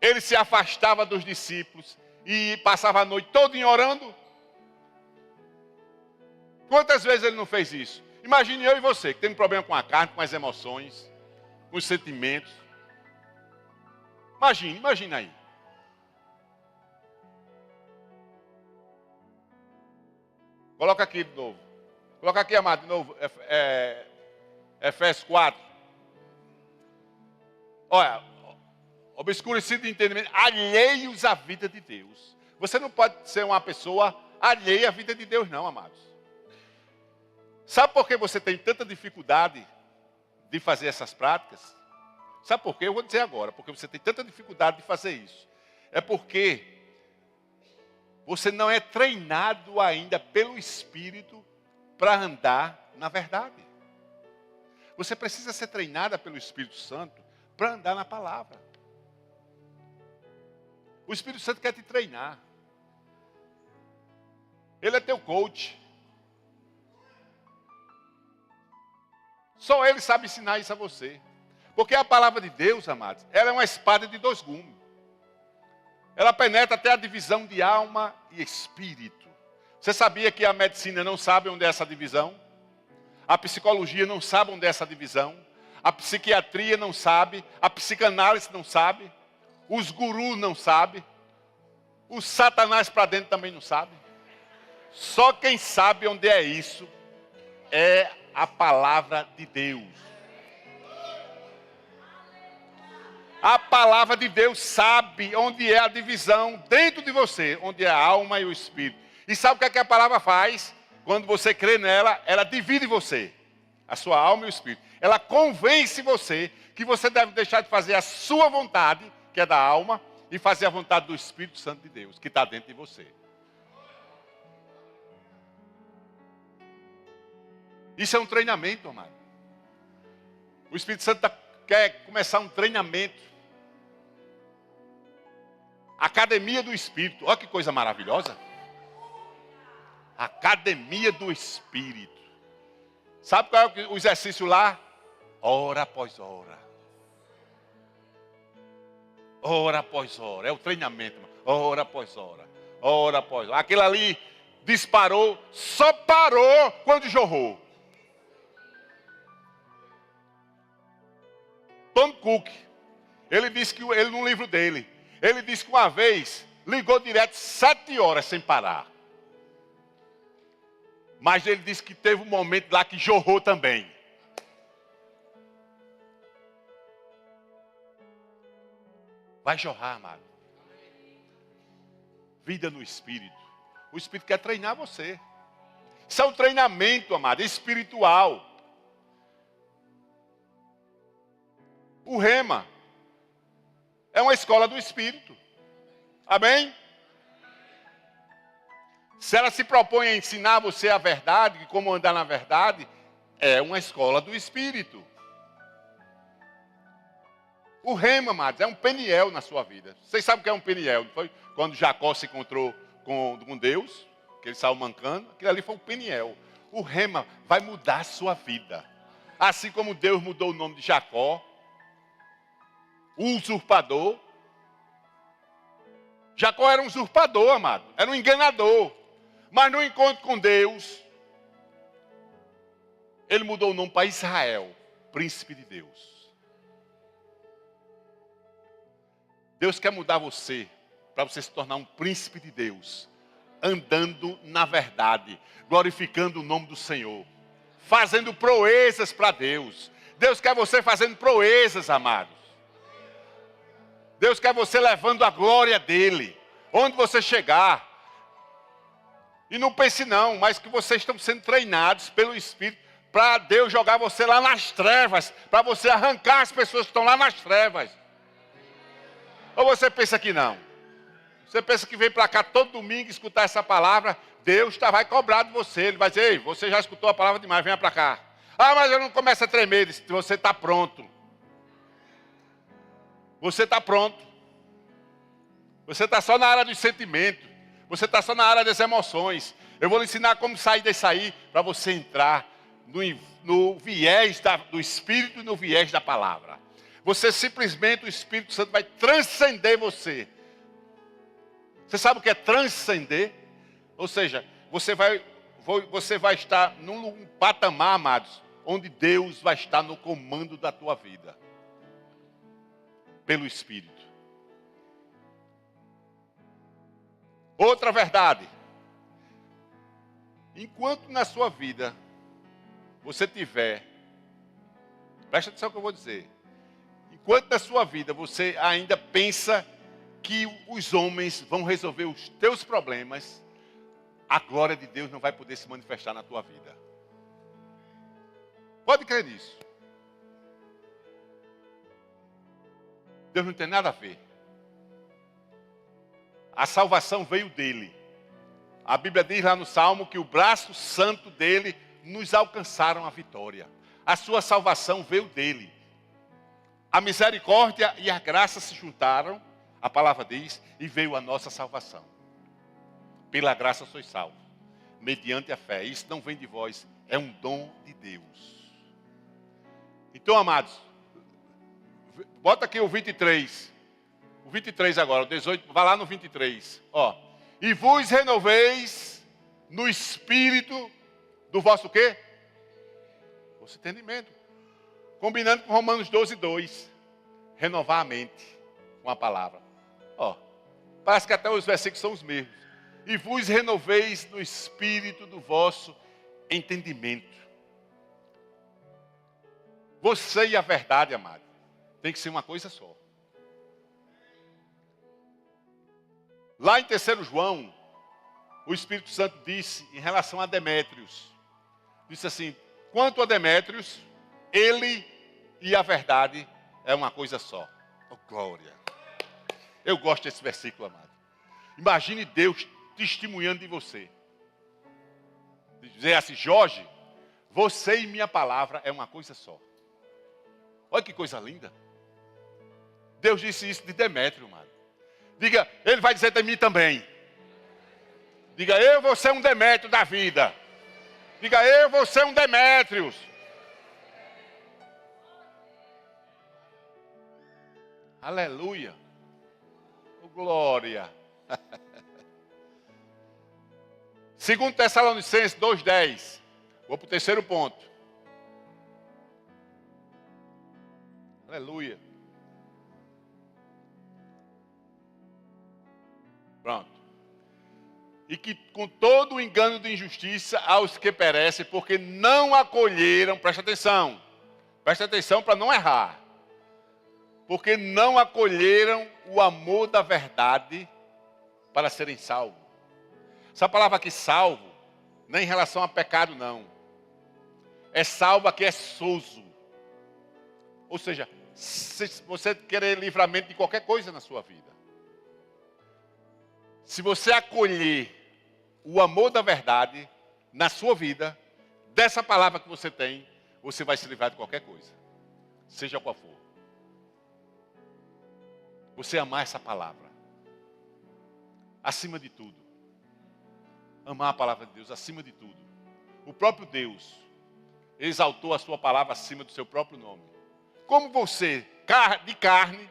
S1: Ele se afastava dos discípulos e passava a noite toda orando. Quantas vezes ele não fez isso? Imagine eu e você, que tem um problema com a carne, com as emoções, com os sentimentos. Imagine aí. Coloca aqui de novo. Coloca aqui, amado, de novo. Efésios 4. Olha, obscurecido de entendimento, alheios à vida de Deus. Você não pode ser uma pessoa alheia à vida de Deus, não, amados. Sabe por que você tem tanta dificuldade de fazer essas práticas? Sabe por quê? Eu vou dizer agora. Porque você tem tanta dificuldade de fazer isso. É porque você não é treinado ainda pelo Espírito para andar na verdade. Você precisa ser treinada pelo Espírito Santo para andar na palavra. O Espírito Santo quer te treinar. Ele é teu coach. Só Ele sabe ensinar isso a você. Porque a palavra de Deus, amados, ela é uma espada de dois gumes. Ela penetra até a divisão de alma e espírito. Você sabia que a medicina não sabe onde é essa divisão? A psicologia não sabe onde é essa divisão. A psiquiatria não sabe. A psicanálise não sabe. Os gurus não sabem. Os satanás para dentro também não sabem. Só quem sabe onde é isso é a palavra de Deus. A palavra de Deus sabe onde é a divisão dentro de você, onde é a alma e o espírito. E sabe o que a palavra faz? Quando você crê nela, ela divide você, a sua alma e o espírito. Ela convence você que você deve deixar de fazer a sua vontade, que é da alma, e fazer a vontade do Espírito Santo de Deus, que está dentro de você. Isso é um treinamento, amado. O Espírito Santo quer começar um treinamento. Academia do Espírito. Olha que coisa maravilhosa. Academia do Espírito. Sabe qual é o exercício lá? Hora após hora. Hora após hora. É o treinamento. Hora após hora. Hora após hora. Aquele ali disparou, só parou quando jorrou. Tom Cook, ele disse que ele no livro dele, ele disse que uma vez ligou direto 7 horas sem parar. Mas ele disse que teve um momento lá que jorrou também. Vai jorrar, amado. Vida no Espírito. O Espírito quer treinar você. Isso é um treinamento, amado, espiritual. O Rema é uma escola do Espírito. Amém? Se ela se propõe a ensinar você a verdade, como andar na verdade, é uma escola do Espírito. O Rema, amados, é um Peniel na sua vida. Vocês sabem o que é um Peniel, não foi? Quando Jacó se encontrou com Deus, que ele saiu mancando, aquilo ali foi um Peniel. O Rema vai mudar a sua vida. Assim como Deus mudou o nome de Jacó, o usurpador. Jacó era um usurpador, amado. Era um enganador. Mas no encontro com Deus, ele mudou o nome para Israel, príncipe de Deus. Deus quer mudar você, para você se tornar um príncipe de Deus, andando na verdade, glorificando o nome do Senhor, fazendo proezas para Deus. Deus quer você fazendo proezas, amados. Deus quer você levando a glória dele, onde você chegar. E não pense não, mas que vocês estão sendo treinados pelo Espírito para Deus jogar você lá nas trevas, para você arrancar as pessoas que estão lá nas trevas. Ou você pensa que não? Você pensa que vem para cá todo domingo escutar essa palavra, Deus vai cobrar de você. Ele vai dizer, ei, você já escutou a palavra demais, venha para cá. Ah, mas eu não começo a tremer. Ele diz, você está pronto. Você está pronto. Você está só na área dos sentimentos. Você está só na área das emoções. Eu vou lhe ensinar como sair desse aí, para você entrar no viés do Espírito e no viés da palavra. Você simplesmente, o Espírito Santo vai transcender você. Você sabe o que é transcender? Ou seja, você vai estar num patamar, amados, onde Deus vai estar no comando da tua vida. Pelo Espírito. Outra verdade. Enquanto na sua vida você tiver, presta atenção no que eu vou dizer. Enquanto na sua vida você ainda pensa que os homens vão resolver os teus problemas, a glória de Deus não vai poder se manifestar na tua vida. Pode crer nisso. Deus não tem nada a ver. A salvação veio dele. A Bíblia diz lá no Salmo que o braço santo dele nos alcançaram a vitória. A sua salvação veio dele. A misericórdia e a graça se juntaram, a palavra diz, e veio a nossa salvação. Pela graça sois salvos, mediante a fé. Isso não vem de vós, é um dom de Deus. Então, amados, bota aqui o 23. O 23 agora, o 18, vai lá no 23. Ó. E vos renoveis no espírito do vosso quê? Vosso entendimento. Combinando com Romanos 12, 2. Renovar a mente com a palavra. Ó. Parece que até os versículos são os mesmos. E vos renoveis no espírito do vosso entendimento. Você e a verdade, amado, tem que ser uma coisa só. Lá em 3 João, o Espírito Santo disse em relação a Demétrios. Disse assim, quanto a Demétrios, ele e a verdade é uma coisa só. Oh, glória. Eu gosto desse versículo, amado. Imagine Deus testemunhando de você. Dizer assim, Jorge, você e minha palavra é uma coisa só. Olha que coisa linda. Deus disse isso de Demétrio, amado. Diga, ele vai dizer de mim também. Diga, eu vou ser um Demétrio da vida. Diga, eu vou ser um Demétrios. Aleluia. Oh, glória. 2 Tessalonicenses 2,10. Vou para o terceiro ponto. Aleluia. Pronto. E que com todo o engano de injustiça aos que perecem, porque não acolheram, presta atenção para não errar. Porque não acolheram o amor da verdade para serem salvos. Essa palavra aqui, salvo, não é em relação a pecado, não. É salvo aqui, é sozo. Ou seja, se você querer livramento de qualquer coisa na sua vida. Se você acolher o amor da verdade na sua vida, dessa palavra que você tem, você vai se livrar de qualquer coisa. Seja qual for. Você amar essa palavra. Acima de tudo. Amar a palavra de Deus acima de tudo. O próprio Deus exaltou a sua palavra acima do seu próprio nome. Como você, de carne,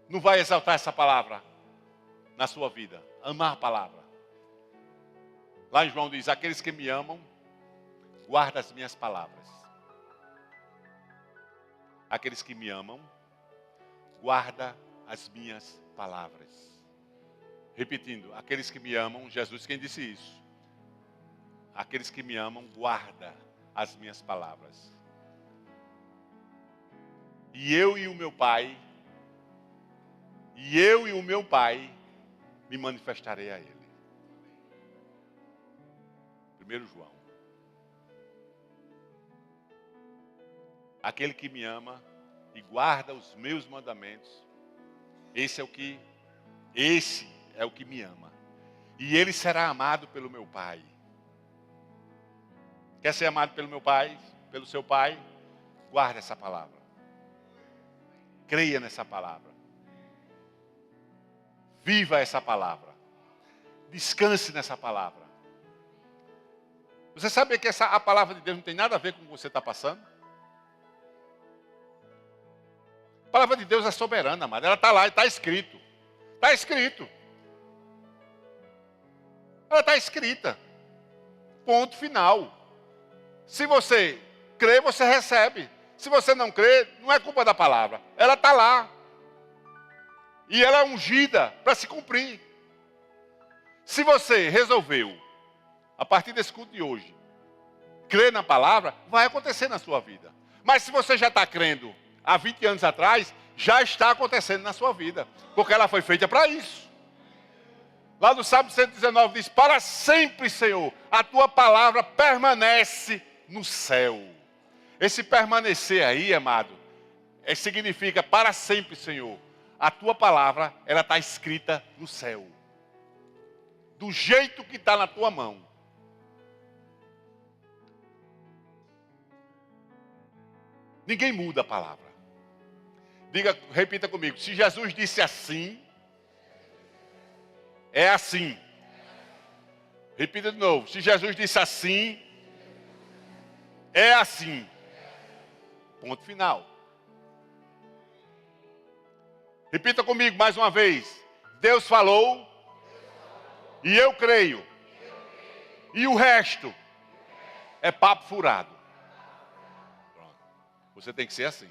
S1: não vai exaltar essa palavra na sua vida? Amar a palavra. Lá em João diz, aqueles que me amam, guardam as minhas palavras. Aqueles que me amam, guardam as minhas palavras. Repetindo, aqueles que me amam, Jesus quem disse isso. Aqueles que me amam, guardam as minhas palavras. E eu e o meu Pai, me manifestarei a Ele. 1 João. Aquele que me ama e guarda os meus mandamentos, esse é o que me ama. E ele será amado pelo meu Pai. Quer ser amado pelo meu Pai, pelo seu Pai? Guarde essa palavra. Creia nessa palavra. Viva essa palavra. Descanse nessa palavra. Você sabe que a palavra de Deus não tem nada a ver com o que você está passando? palavra de Deus é soberana, amado. Ela está lá e está escrito. Está escrito. Ela está escrita. Ponto final. Se você crê, você recebe. Se você não crê, não é culpa da palavra. Ela está lá. E ela é ungida para se cumprir. Se você resolveu, a partir desse culto de hoje, crer na palavra, vai acontecer na sua vida. Mas se você já está crendo há 20 anos atrás, já está acontecendo na sua vida. Porque ela foi feita para isso. Lá no Salmo 119 diz, para sempre, Senhor, a tua palavra permanece no céu. Esse permanecer aí, amado, significa para sempre, Senhor. A tua palavra, ela está escrita no céu. Do jeito que está na tua mão. Ninguém muda a palavra. Diga, repita comigo. Se Jesus disse assim, é assim. Repita de novo. Se Jesus disse assim, é assim. Ponto final. Repita comigo mais uma vez. Deus falou e eu creio. E o resto é papo furado. Pronto. Você tem que ser assim.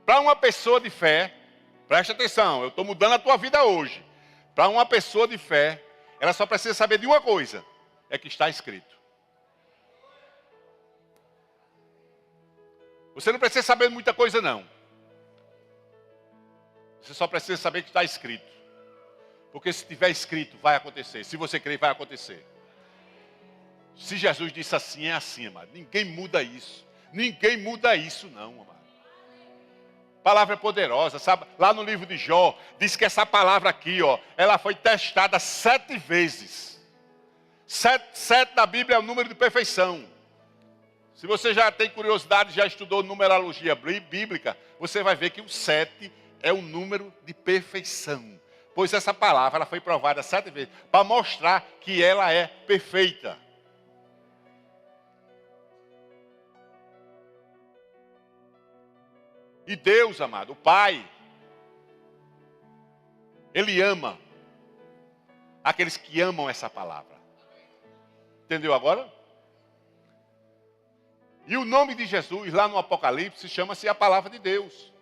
S1: Para uma pessoa de fé, preste atenção, eu estou mudando a tua vida hoje. Para uma pessoa de fé, ela só precisa saber de uma coisa, é que está escrito. Você não precisa saber de muita coisa não. Você só precisa saber que está escrito. Porque se estiver escrito, vai acontecer. Se você crer, vai acontecer. Se Jesus disse assim, é assim, amado. Ninguém muda isso. Ninguém muda isso não, amado. A palavra é poderosa, sabe? Lá no livro de Jó, diz que essa palavra aqui, ó, ela foi testada 7 vezes. 7 da Bíblia é o número de perfeição. Se você já tem curiosidade, já estudou numerologia bíblica, você vai ver que o 7 é o número de perfeição. Pois essa palavra ela foi provada 7 vezes, para mostrar que ela é perfeita. E Deus, amado, o Pai, Ele ama aqueles que amam essa palavra. Entendeu agora? E o nome de Jesus, lá no Apocalipse, chama-se a palavra de Deus.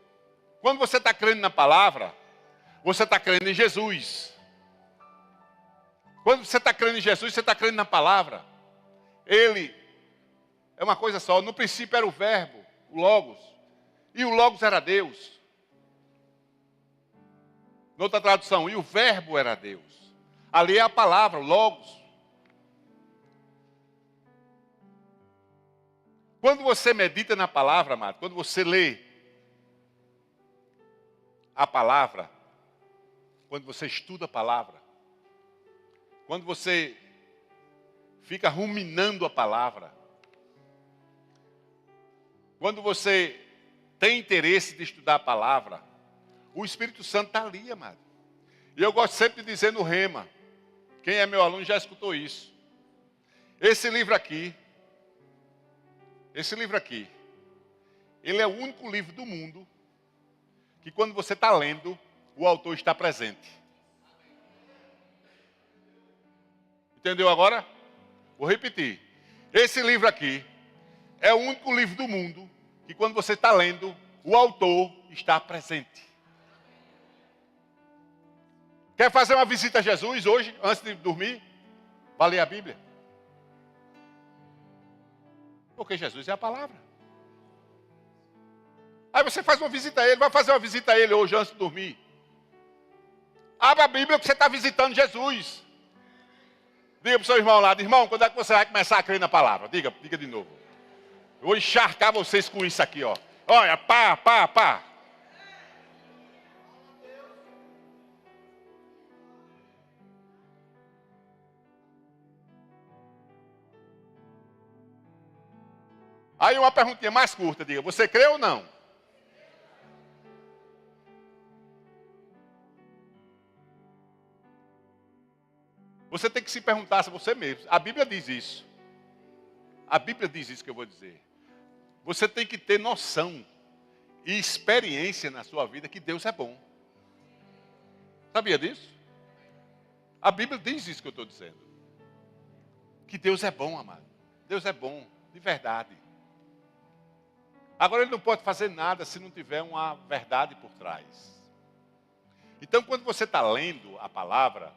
S1: Quando você está crendo na palavra, você está crendo em Jesus. Quando você está crendo em Jesus, você está crendo na palavra. Ele é uma coisa só. No princípio era o verbo, o Logos. E o Logos era Deus. Noutra tradução, e o verbo era Deus. Ali é a palavra, o Logos. Quando você medita na palavra, amado, quando você lê a palavra, quando você estuda a palavra, quando você fica ruminando a palavra, quando você tem interesse de estudar a palavra, o Espírito Santo está ali, amado. E eu gosto sempre de dizer no Rema, quem é meu aluno já escutou isso. Esse livro aqui, ele é o único livro do mundo que quando você está lendo, o autor está presente. Entendeu agora? Vou repetir. Esse livro aqui é o único livro do mundo que quando você está lendo, o autor está presente. Quer fazer uma visita a Jesus hoje, antes de dormir? Vai ler a Bíblia. Porque Jesus é a palavra. Aí você faz uma visita a Ele, vai fazer uma visita a Ele hoje, antes de dormir. Abra a Bíblia que você está visitando Jesus. Diga para o seu irmão lá, irmão, quando é que você vai começar a crer na palavra? Diga de novo. Eu vou encharcar vocês com isso aqui, ó. Olha, pá. Aí uma perguntinha mais curta, diga, você crê ou não? Você tem que se perguntar a você mesmo. A Bíblia diz isso. A Bíblia diz isso que eu vou dizer. Você tem que ter noção e experiência na sua vida que Deus é bom. Sabia disso? A Bíblia diz isso que eu estou dizendo. Que Deus é bom, amado. Deus é bom, de verdade. Agora Ele não pode fazer nada se não tiver uma verdade por trás. Então, quando você está lendo a palavra,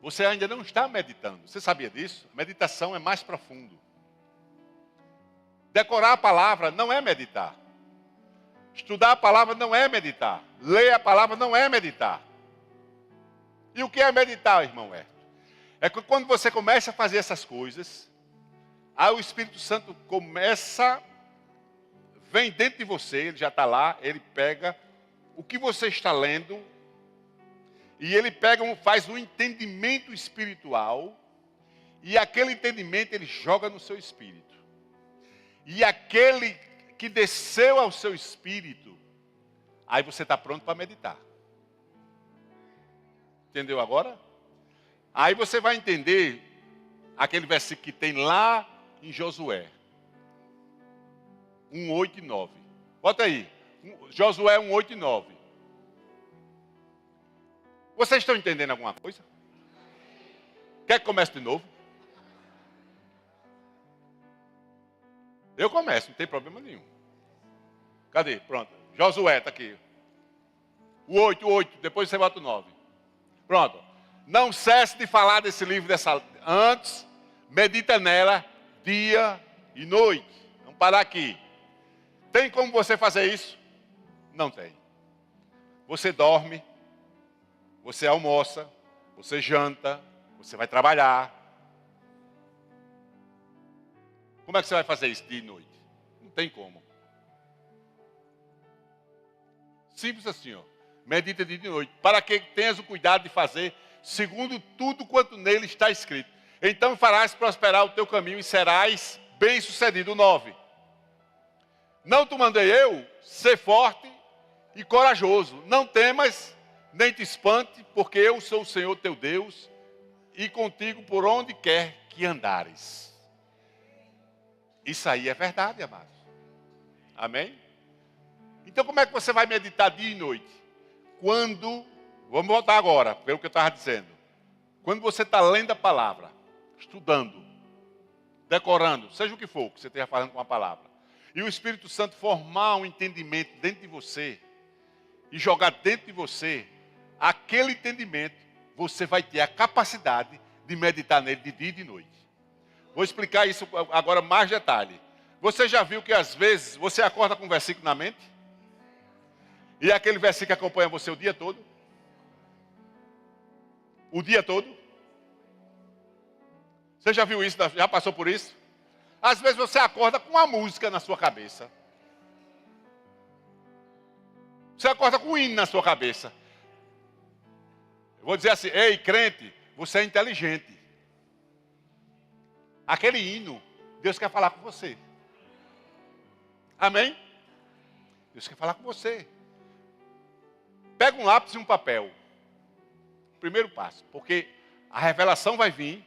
S1: você ainda não está meditando. Você sabia disso? A meditação é mais profundo. Decorar a palavra não é meditar. Estudar a palavra não é meditar. Ler a palavra não é meditar. E o que é meditar, irmão Herto? É que quando você começa a fazer essas coisas, aí o Espírito Santo vem dentro de você, ele já está lá, ele pega o que você está lendo, e ele faz um entendimento espiritual, e aquele entendimento ele joga no seu espírito. E aquele que desceu ao seu espírito, aí você está pronto para meditar. Entendeu agora? Aí você vai entender aquele versículo que tem lá em Josué. 1, 8 e 9. Bota aí. Josué 1, 8 e 9. Vocês estão entendendo alguma coisa? Quer que comece de novo? Eu começo, não tem problema nenhum. Cadê? Pronto. Josué está aqui. O 8, depois você bota o 9. Pronto. Não cesse de falar desse livro antes, medita nela dia e noite. Vamos parar aqui. Tem como você fazer isso? Não tem. Você dorme, você almoça, você janta, você vai trabalhar. Como é que você vai fazer isso dia e noite? Não tem como. Simples assim, ó. Medita dia e noite. Para que tenhas o cuidado de fazer segundo tudo quanto nele está escrito. Então farás prosperar o teu caminho e serás bem-sucedido. 9. Não te mandei eu ser forte e corajoso. Não temas, nem te espante, porque eu sou o Senhor teu Deus, e contigo por onde quer que andares. Isso aí é verdade, amados. Amém? Então como é que você vai meditar dia e noite? Vamos voltar agora, pelo que eu estava dizendo. Quando você está lendo a palavra, estudando, decorando, seja o que for que você esteja falando com a palavra, e o Espírito Santo formar um entendimento dentro de você, e jogar dentro de você, aquele entendimento, você vai ter a capacidade de meditar nele de dia e de noite. Vou explicar isso agora mais detalhe. Você já viu que às vezes você acorda com um versículo na mente? E aquele versículo acompanha você o dia todo? O dia todo? Você já viu isso? Já passou por isso? Às vezes você acorda com uma música na sua cabeça. Você acorda com um hino na sua cabeça. Eu vou dizer assim, ei, crente, você é inteligente. Aquele hino, Deus quer falar com você. Amém? Deus quer falar com você. Pega um lápis e um papel. Primeiro passo, porque a revelação vai vir.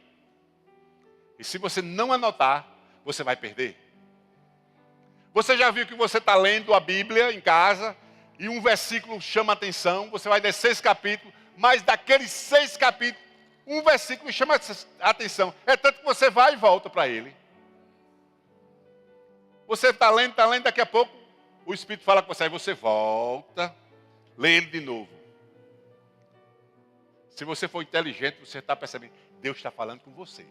S1: E se você não anotar, você vai perder. Você já viu que você está lendo a Bíblia em casa e um versículo chama a atenção, você vai ler 6 capítulos, mas daqueles 6 capítulos, um versículo chama a atenção. É tanto que você vai e volta para ele. Você está lendo, daqui a pouco o Espírito fala com você, aí você volta, lê ele de novo. Se você for inteligente, você está percebendo, Deus está falando com você.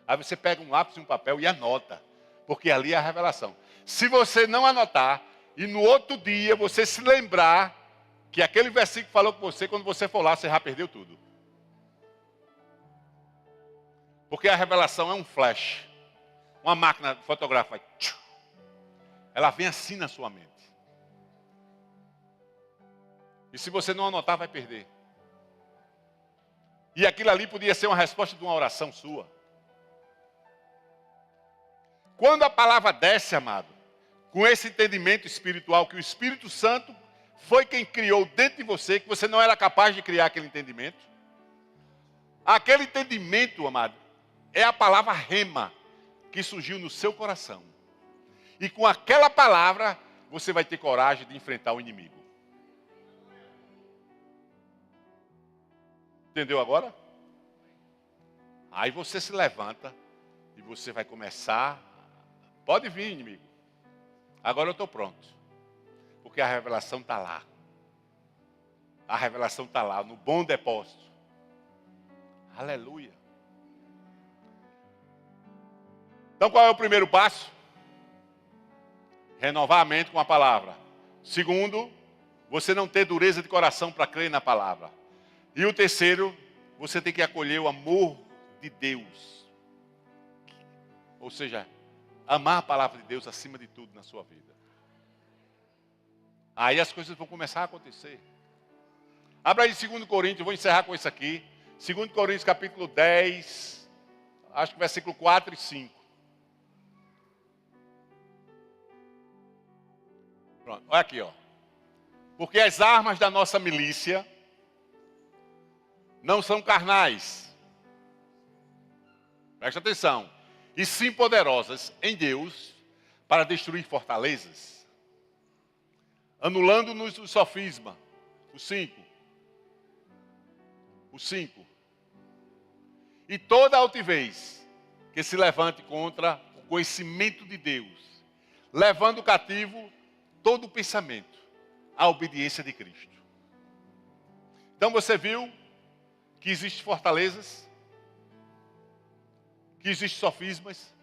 S1: Aí você pega um lápis e um papel e anota, porque ali é a revelação. Se você não anotar, e no outro dia você se lembrar que aquele versículo falou com você, quando você for lá, você já perdeu tudo. Porque a revelação é um flash. Uma máquina fotográfica. Ela vem assim na sua mente. E se você não anotar, vai perder. E aquilo ali podia ser uma resposta de uma oração sua. Quando a palavra desce, amado, com esse entendimento espiritual que o Espírito Santo foi quem criou dentro de você, que você não era capaz de criar aquele entendimento. Aquele entendimento, amado, é a palavra rema que surgiu no seu coração. E com aquela palavra, você vai ter coragem de enfrentar o inimigo. Entendeu agora? Aí você se levanta e você vai começar. Pode vir, inimigo. Agora eu estou pronto. Porque a revelação está lá. A revelação está lá, no bom depósito. Aleluia. Então qual é o primeiro passo? Renovar a mente com a palavra. Segundo, você não ter dureza de coração para crer na palavra. E o terceiro, você tem que acolher o amor de Deus. Ou seja, amar a palavra de Deus acima de tudo na sua vida. Aí as coisas vão começar a acontecer. Abra aí 2 Coríntios, eu vou encerrar com isso aqui. 2 Coríntios capítulo 10, acho que versículo 4 e 5. Pronto, olha aqui, ó. Porque as armas da nossa milícia não são carnais. Presta atenção. E sim poderosas em Deus para destruir fortalezas. Anulando-nos o sofisma. O 5. O 5. E toda altivez que se levante contra o conhecimento de Deus, levando cativo todo o pensamento à obediência de Cristo. Então você viu que existem fortalezas, que existem sofismas.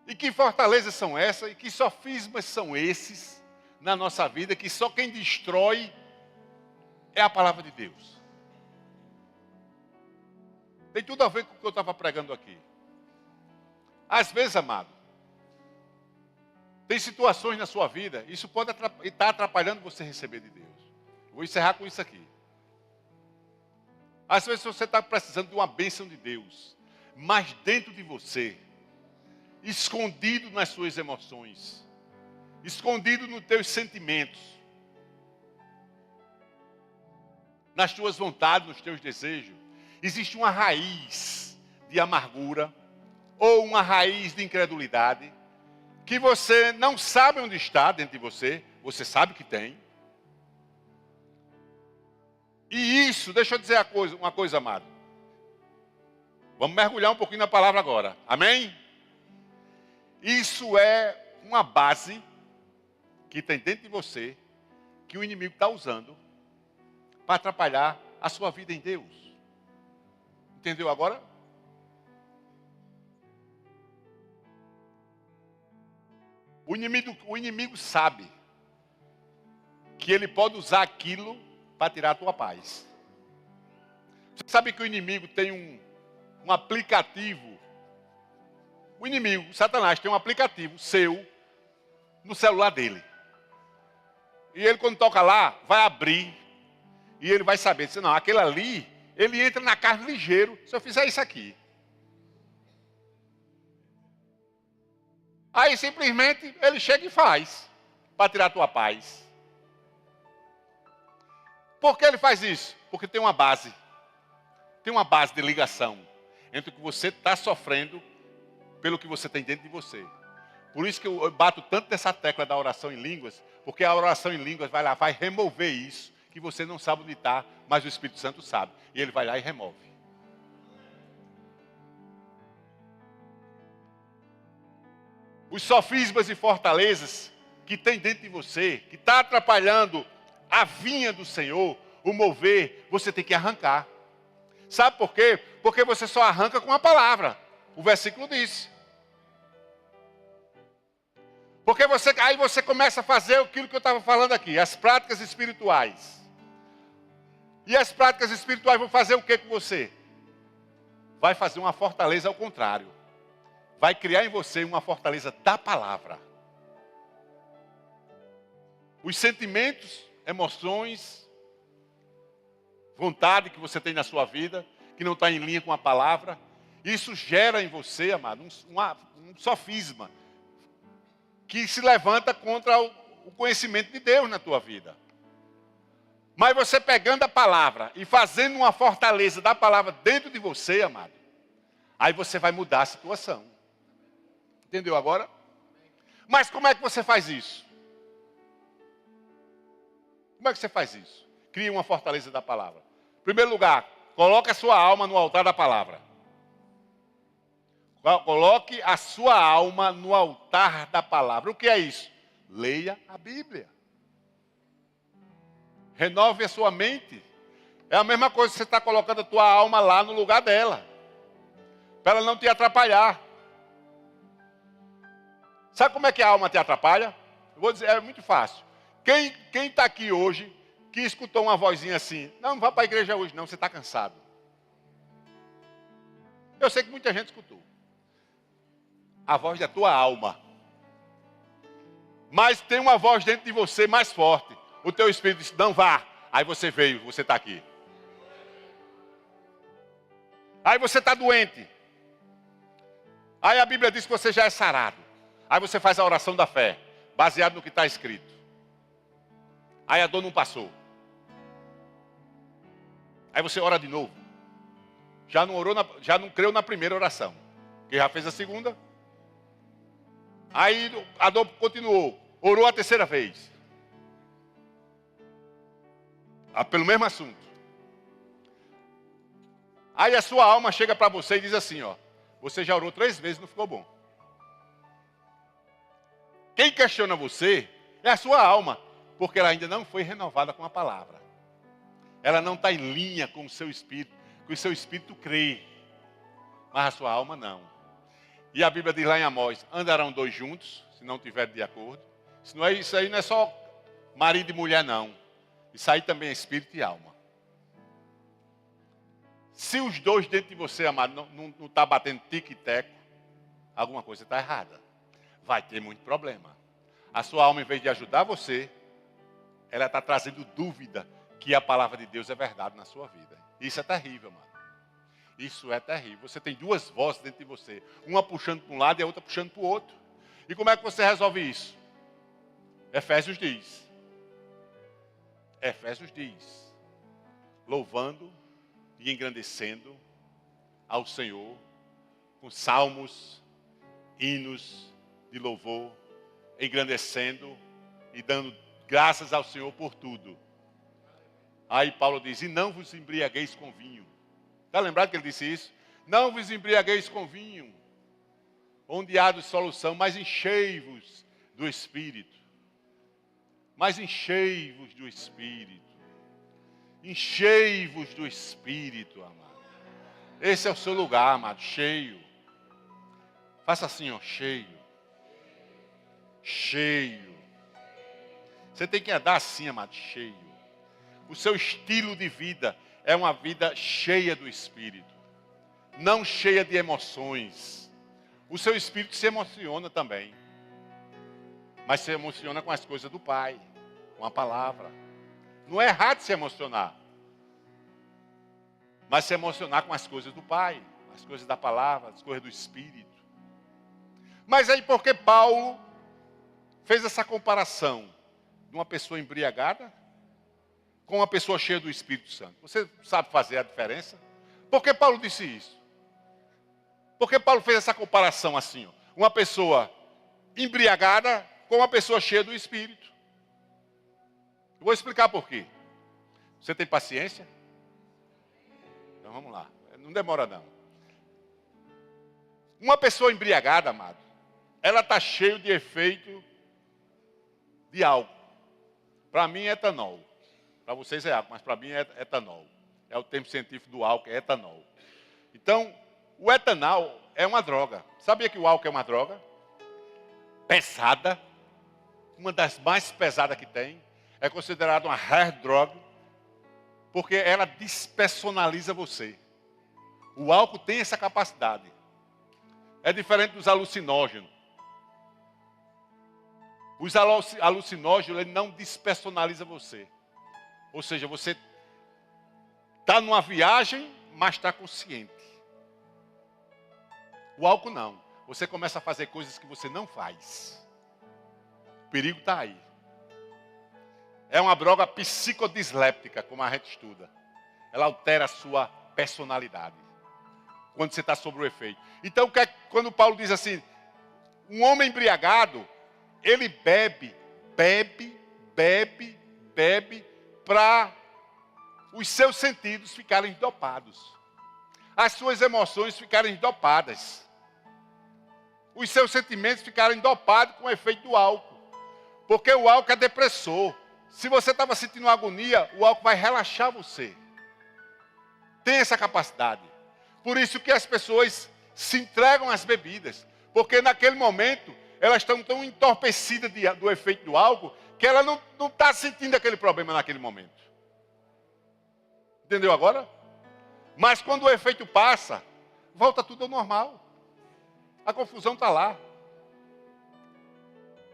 S1: E que fortalezas são essas? E que sofismas são esses na nossa vida que só quem destrói é a palavra de Deus? Tem tudo a ver com o que eu estava pregando aqui. Às vezes, amado, tem situações na sua vida, isso pode estar atrapalhando você receber de Deus. Vou encerrar com isso aqui. Às vezes você está precisando de uma bênção de Deus, mas dentro de você, escondido nas suas emoções, escondido nos teus sentimentos, nas tuas vontades, nos teus desejos, existe uma raiz de amargura ou uma raiz de incredulidade que você não sabe onde está dentro de você, você sabe que tem. E isso, deixa eu dizer uma coisa, amado. Vamos mergulhar um pouquinho na palavra agora. Amém? Isso é uma base que tem dentro de você, que o inimigo está usando para atrapalhar a sua vida em Deus. Entendeu agora? O inimigo sabe que ele pode usar aquilo para tirar a tua paz. Você sabe que o inimigo tem um aplicativo. O inimigo, Satanás, tem um aplicativo seu no celular dele. E ele, quando toca lá, vai abrir. E ele vai saber, não, aquele ali, ele entra na carne ligeiro se eu fizer isso aqui. Aí simplesmente ele chega e faz, para tirar a tua paz. Por que ele faz isso? Porque tem uma base. Tem uma base de ligação entre o que você está sofrendo pelo que você tem dentro de você. Por isso que eu bato tanto nessa tecla da oração em línguas, porque a oração em línguas vai lá, vai remover isso, que você não sabe onde está, mas o Espírito Santo sabe. E ele vai lá e remove. Os sofismas e fortalezas que tem dentro de você, que está atrapalhando a vinha do Senhor, o mover, você tem que arrancar. Sabe por quê? Porque você só arranca com a palavra. O versículo diz. Porque aí você começa a fazer aquilo que eu estava falando aqui, as práticas espirituais. E as práticas espirituais vão fazer o que com você? Vai fazer uma fortaleza ao contrário. Vai criar em você uma fortaleza da palavra. Os sentimentos, emoções, vontade que você tem na sua vida, que não está em linha com a palavra, isso gera em você, amado, um sofisma que se levanta contra o conhecimento de Deus na tua vida. Mas você pegando a palavra e fazendo uma fortaleza da palavra dentro de você, amado, aí você vai mudar a situação. Entendeu agora? Mas como é que você faz isso? Como é que você faz isso? Cria uma fortaleza da palavra. Em primeiro lugar, coloque a sua alma no altar da palavra. Coloque a sua alma no altar da palavra. O que é isso? Leia a Bíblia. Renove a sua mente. É a mesma coisa que você está colocando a tua alma lá no lugar dela. Para ela não te atrapalhar. Sabe como é que a alma te atrapalha? Eu vou dizer, é muito fácil. Quem está aqui hoje, que escutou uma vozinha assim, não vá para a igreja hoje não, você está cansado. Eu sei que muita gente escutou. A voz da tua alma. Mas tem uma voz dentro de você mais forte. O teu espírito disse, não vá. Aí você veio, você está aqui. Aí você está doente. Aí a Bíblia diz que você já é sarado. Aí você faz a oração da fé, baseado no que está escrito. Aí a dor não passou. Aí você ora de novo. Já não creu na primeira oração. Que já fez a segunda. Aí a dor continuou. Orou a terceira vez. Pelo mesmo assunto. Aí a sua alma chega para você e diz assim, ó. Você já orou 3 vezes e não ficou bom. Quem questiona você é a sua alma. Porque ela ainda não foi renovada com a palavra. Ela não está em linha com o seu espírito. Que o seu espírito crê. Mas a sua alma não. E a Bíblia diz lá em Amós, andarão 2 juntos, se não tiverem de acordo. Isso aí não é só marido e mulher, não. Isso aí também é espírito e alma. Se os 2 dentro de você, amado, não está batendo tique e teco, alguma coisa está errada. Vai ter muito problema. A sua alma, em vez de ajudar você, ela está trazendo dúvida que a palavra de Deus é verdade na sua vida. Isso é terrível, mano. Isso é terrível. Você tem 2 vozes dentro de você. Uma puxando para um lado e a outra puxando para o outro. E como é que você resolve isso? Efésios diz. Louvando e engrandecendo ao Senhor com salmos, hinos de louvor, engrandecendo e dando graças ao Senhor por tudo. Aí Paulo diz, e não vos embriagueis com vinho. Está lembrado que ele disse isso? Não vos embriagueis com vinho, onde há dissolução, mas enchei-vos do Espírito. Mas enchei-vos do Espírito. Enchei-vos do Espírito, amado. Esse é o seu lugar, amado, cheio. Faça assim, ó, cheio. Cheio. Você tem que andar assim, amado, cheio. O seu estilo de vida é uma vida cheia do Espírito. Não cheia de emoções. O seu espírito se emociona também. Mas se emociona com as coisas do Pai. Com a palavra. Não é errado se emocionar. Mas se emocionar com as coisas do Pai. As coisas da palavra, as coisas do Espírito. Mas aí por que Paulo fez essa comparação de uma pessoa embriagada com uma pessoa cheia do Espírito Santo? Você sabe fazer a diferença? Por que Paulo disse isso? Por que Paulo fez essa comparação assim? Ó? Uma pessoa embriagada com uma pessoa cheia do Espírito. Eu vou explicar por quê. Você tem paciência? Então vamos lá. Não demora não. Uma pessoa embriagada, amado, ela está cheia de efeito de álcool. Para mim é etanol. Para vocês é álcool, mas para mim é etanol. É o termo científico do álcool, é etanol. Então, o etanol é uma droga. Sabia que o álcool é uma droga? Pesada. Uma das mais pesadas que tem. É considerada uma hard drug. Porque ela despersonaliza você. O álcool tem essa capacidade. É diferente dos alucinógenos. Os alucinógenos, ele não despersonaliza você. Ou seja, você está numa viagem, mas está consciente. O álcool não. Você começa a fazer coisas que você não faz. O perigo está aí. É uma droga psicodisléptica, como a gente estuda. Ela altera a sua personalidade. Quando você está sob o efeito. Então, quando Paulo diz assim, um homem embriagado, ele bebe para os seus sentidos ficarem dopados. As suas emoções ficarem dopadas. Os seus sentimentos ficarem dopados com o efeito do álcool. Porque o álcool é depressor. Se você estava sentindo agonia, o álcool vai relaxar você. Tem essa capacidade. Por isso que as pessoas se entregam às bebidas. Porque naquele momento, elas estão tão entorpecidas do efeito do álcool, que ela não está sentindo aquele problema naquele momento. Entendeu agora? Mas quando o efeito passa, volta tudo ao normal. A confusão está lá.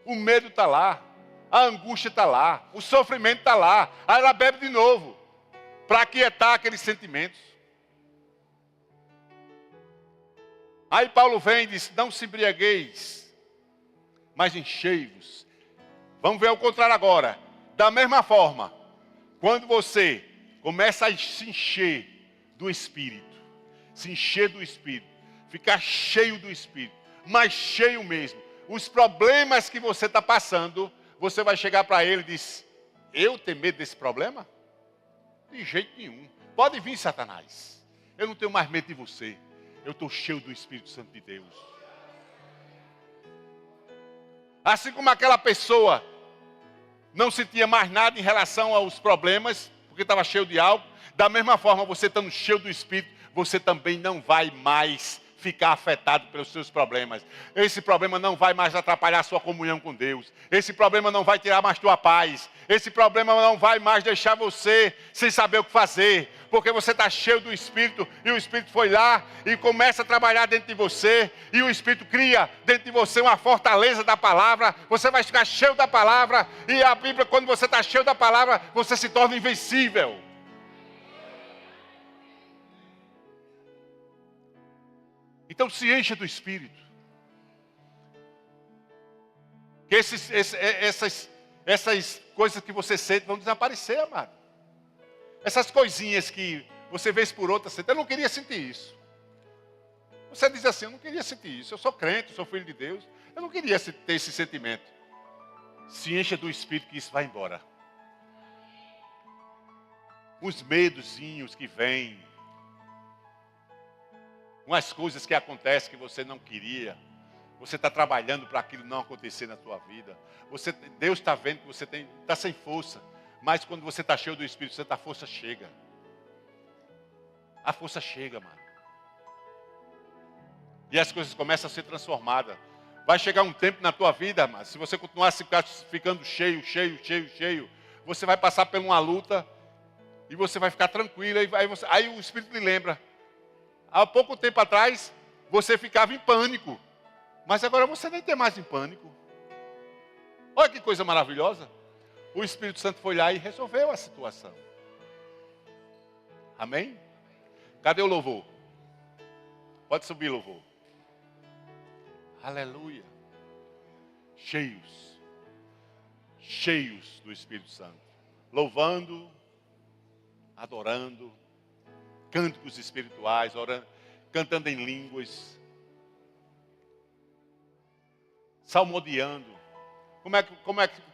S1: O medo está lá. A angústia está lá. O sofrimento está lá. Aí ela bebe de novo. Para aquietar aqueles sentimentos. Aí Paulo vem e diz, não se embriagueis, mas enchei-vos. Vamos ver o contrário agora. Da mesma forma, quando você começa a se encher do Espírito, se encher do Espírito, ficar cheio do Espírito, mas cheio mesmo, os problemas que você está passando, você vai chegar para ele e diz, eu tenho medo desse problema? De jeito nenhum. Pode vir, Satanás. Eu não tenho mais medo de você. Eu estou cheio do Espírito Santo de Deus. Assim como aquela pessoa não sentia mais nada em relação aos problemas, porque estava cheio de álcool, da mesma forma, você estando cheio do Espírito, você também não vai mais ficar afetado pelos seus problemas. Esse problema não vai mais atrapalhar a sua comunhão com Deus. Esse problema não vai tirar mais tua paz. Esse problema não vai mais deixar você sem saber o que fazer. Porque você está cheio do Espírito e o Espírito foi lá e começa a trabalhar dentro de você. E o Espírito cria dentro de você uma fortaleza da palavra. Você vai ficar cheio da palavra. E a Bíblia, quando você está cheio da palavra, você se torna invencível. Então se encha do Espírito. Que essas coisas que você sente vão desaparecer, amado. Essas coisinhas que você vez por outra sente. Eu não queria sentir isso. Você diz assim, eu não queria sentir isso. Eu sou crente, eu sou filho de Deus. Eu não queria ter esse sentimento. Se encha do Espírito que isso vai embora. Os medozinhos que vêm. Umas coisas que acontecem que você não queria. Você está trabalhando para aquilo não acontecer na sua vida. Deus está vendo que você está sem força. Mas quando você está cheio do Espírito Santo, a força chega. A força chega, mano. E as coisas começam a ser transformadas. Vai chegar um tempo na tua vida, mas se você continuar ficando cheio, você vai passar por uma luta e você vai ficar tranquilo. Aí o Espírito lhe lembra. Há pouco tempo atrás, você ficava em pânico. Mas agora você nem tem mais em pânico. Olha que coisa maravilhosa. O Espírito Santo foi lá e resolveu a situação. Amém? Cadê o louvor? Pode subir, louvor. Aleluia. Cheios do Espírito Santo. Louvando, adorando, cânticos espirituais, orando, cantando em línguas, salmodiando. O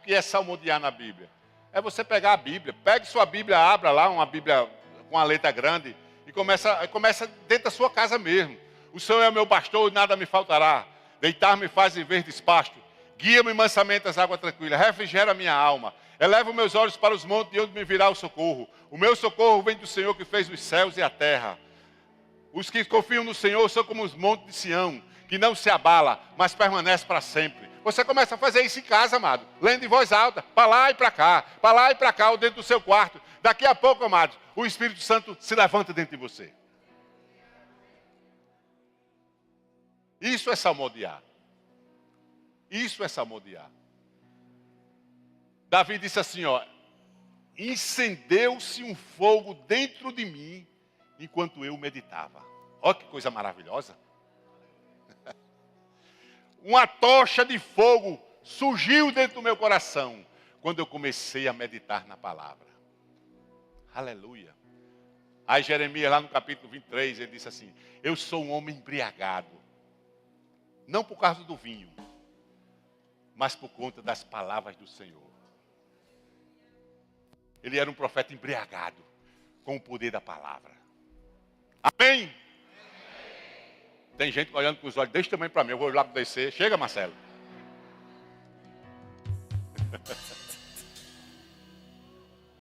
S1: que é salmodiar na Bíblia? É você pegar a Bíblia, pegue sua Bíblia, abra lá uma Bíblia com a letra grande e começa dentro da sua casa mesmo. O Senhor é o meu pastor e nada me faltará. Deitar-me faz em verdes pastos. Guia-me mansamente às águas tranquilas. Refrigera a minha alma. Eleva meus olhos para os montes de onde me virá o socorro. O meu socorro vem do Senhor que fez os céus e a terra. Os que confiam no Senhor são como os montes de Sião, que não se abala, mas permanece para sempre. Você começa a fazer isso em casa, amado. Lendo em voz alta, para lá e para cá, ou dentro do seu quarto. Daqui a pouco, amado, o Espírito Santo se levanta dentro de você. Isso é salmodiar. Isso é salmodiar. Davi disse assim, ó. Incendeu-se um fogo dentro de mim, enquanto eu meditava. Olha que coisa maravilhosa. Uma tocha de fogo surgiu dentro do meu coração, quando eu comecei a meditar na palavra. Aleluia. Aí Jeremias, lá no capítulo 23, ele disse assim, eu sou um homem embriagado. Não por causa do vinho, mas por conta das palavras do Senhor. Ele era um profeta embriagado com o poder da palavra. Amém? Tem gente olhando com os olhos desse tamanho para mim. Eu vou lá descer. Chega, Marcelo.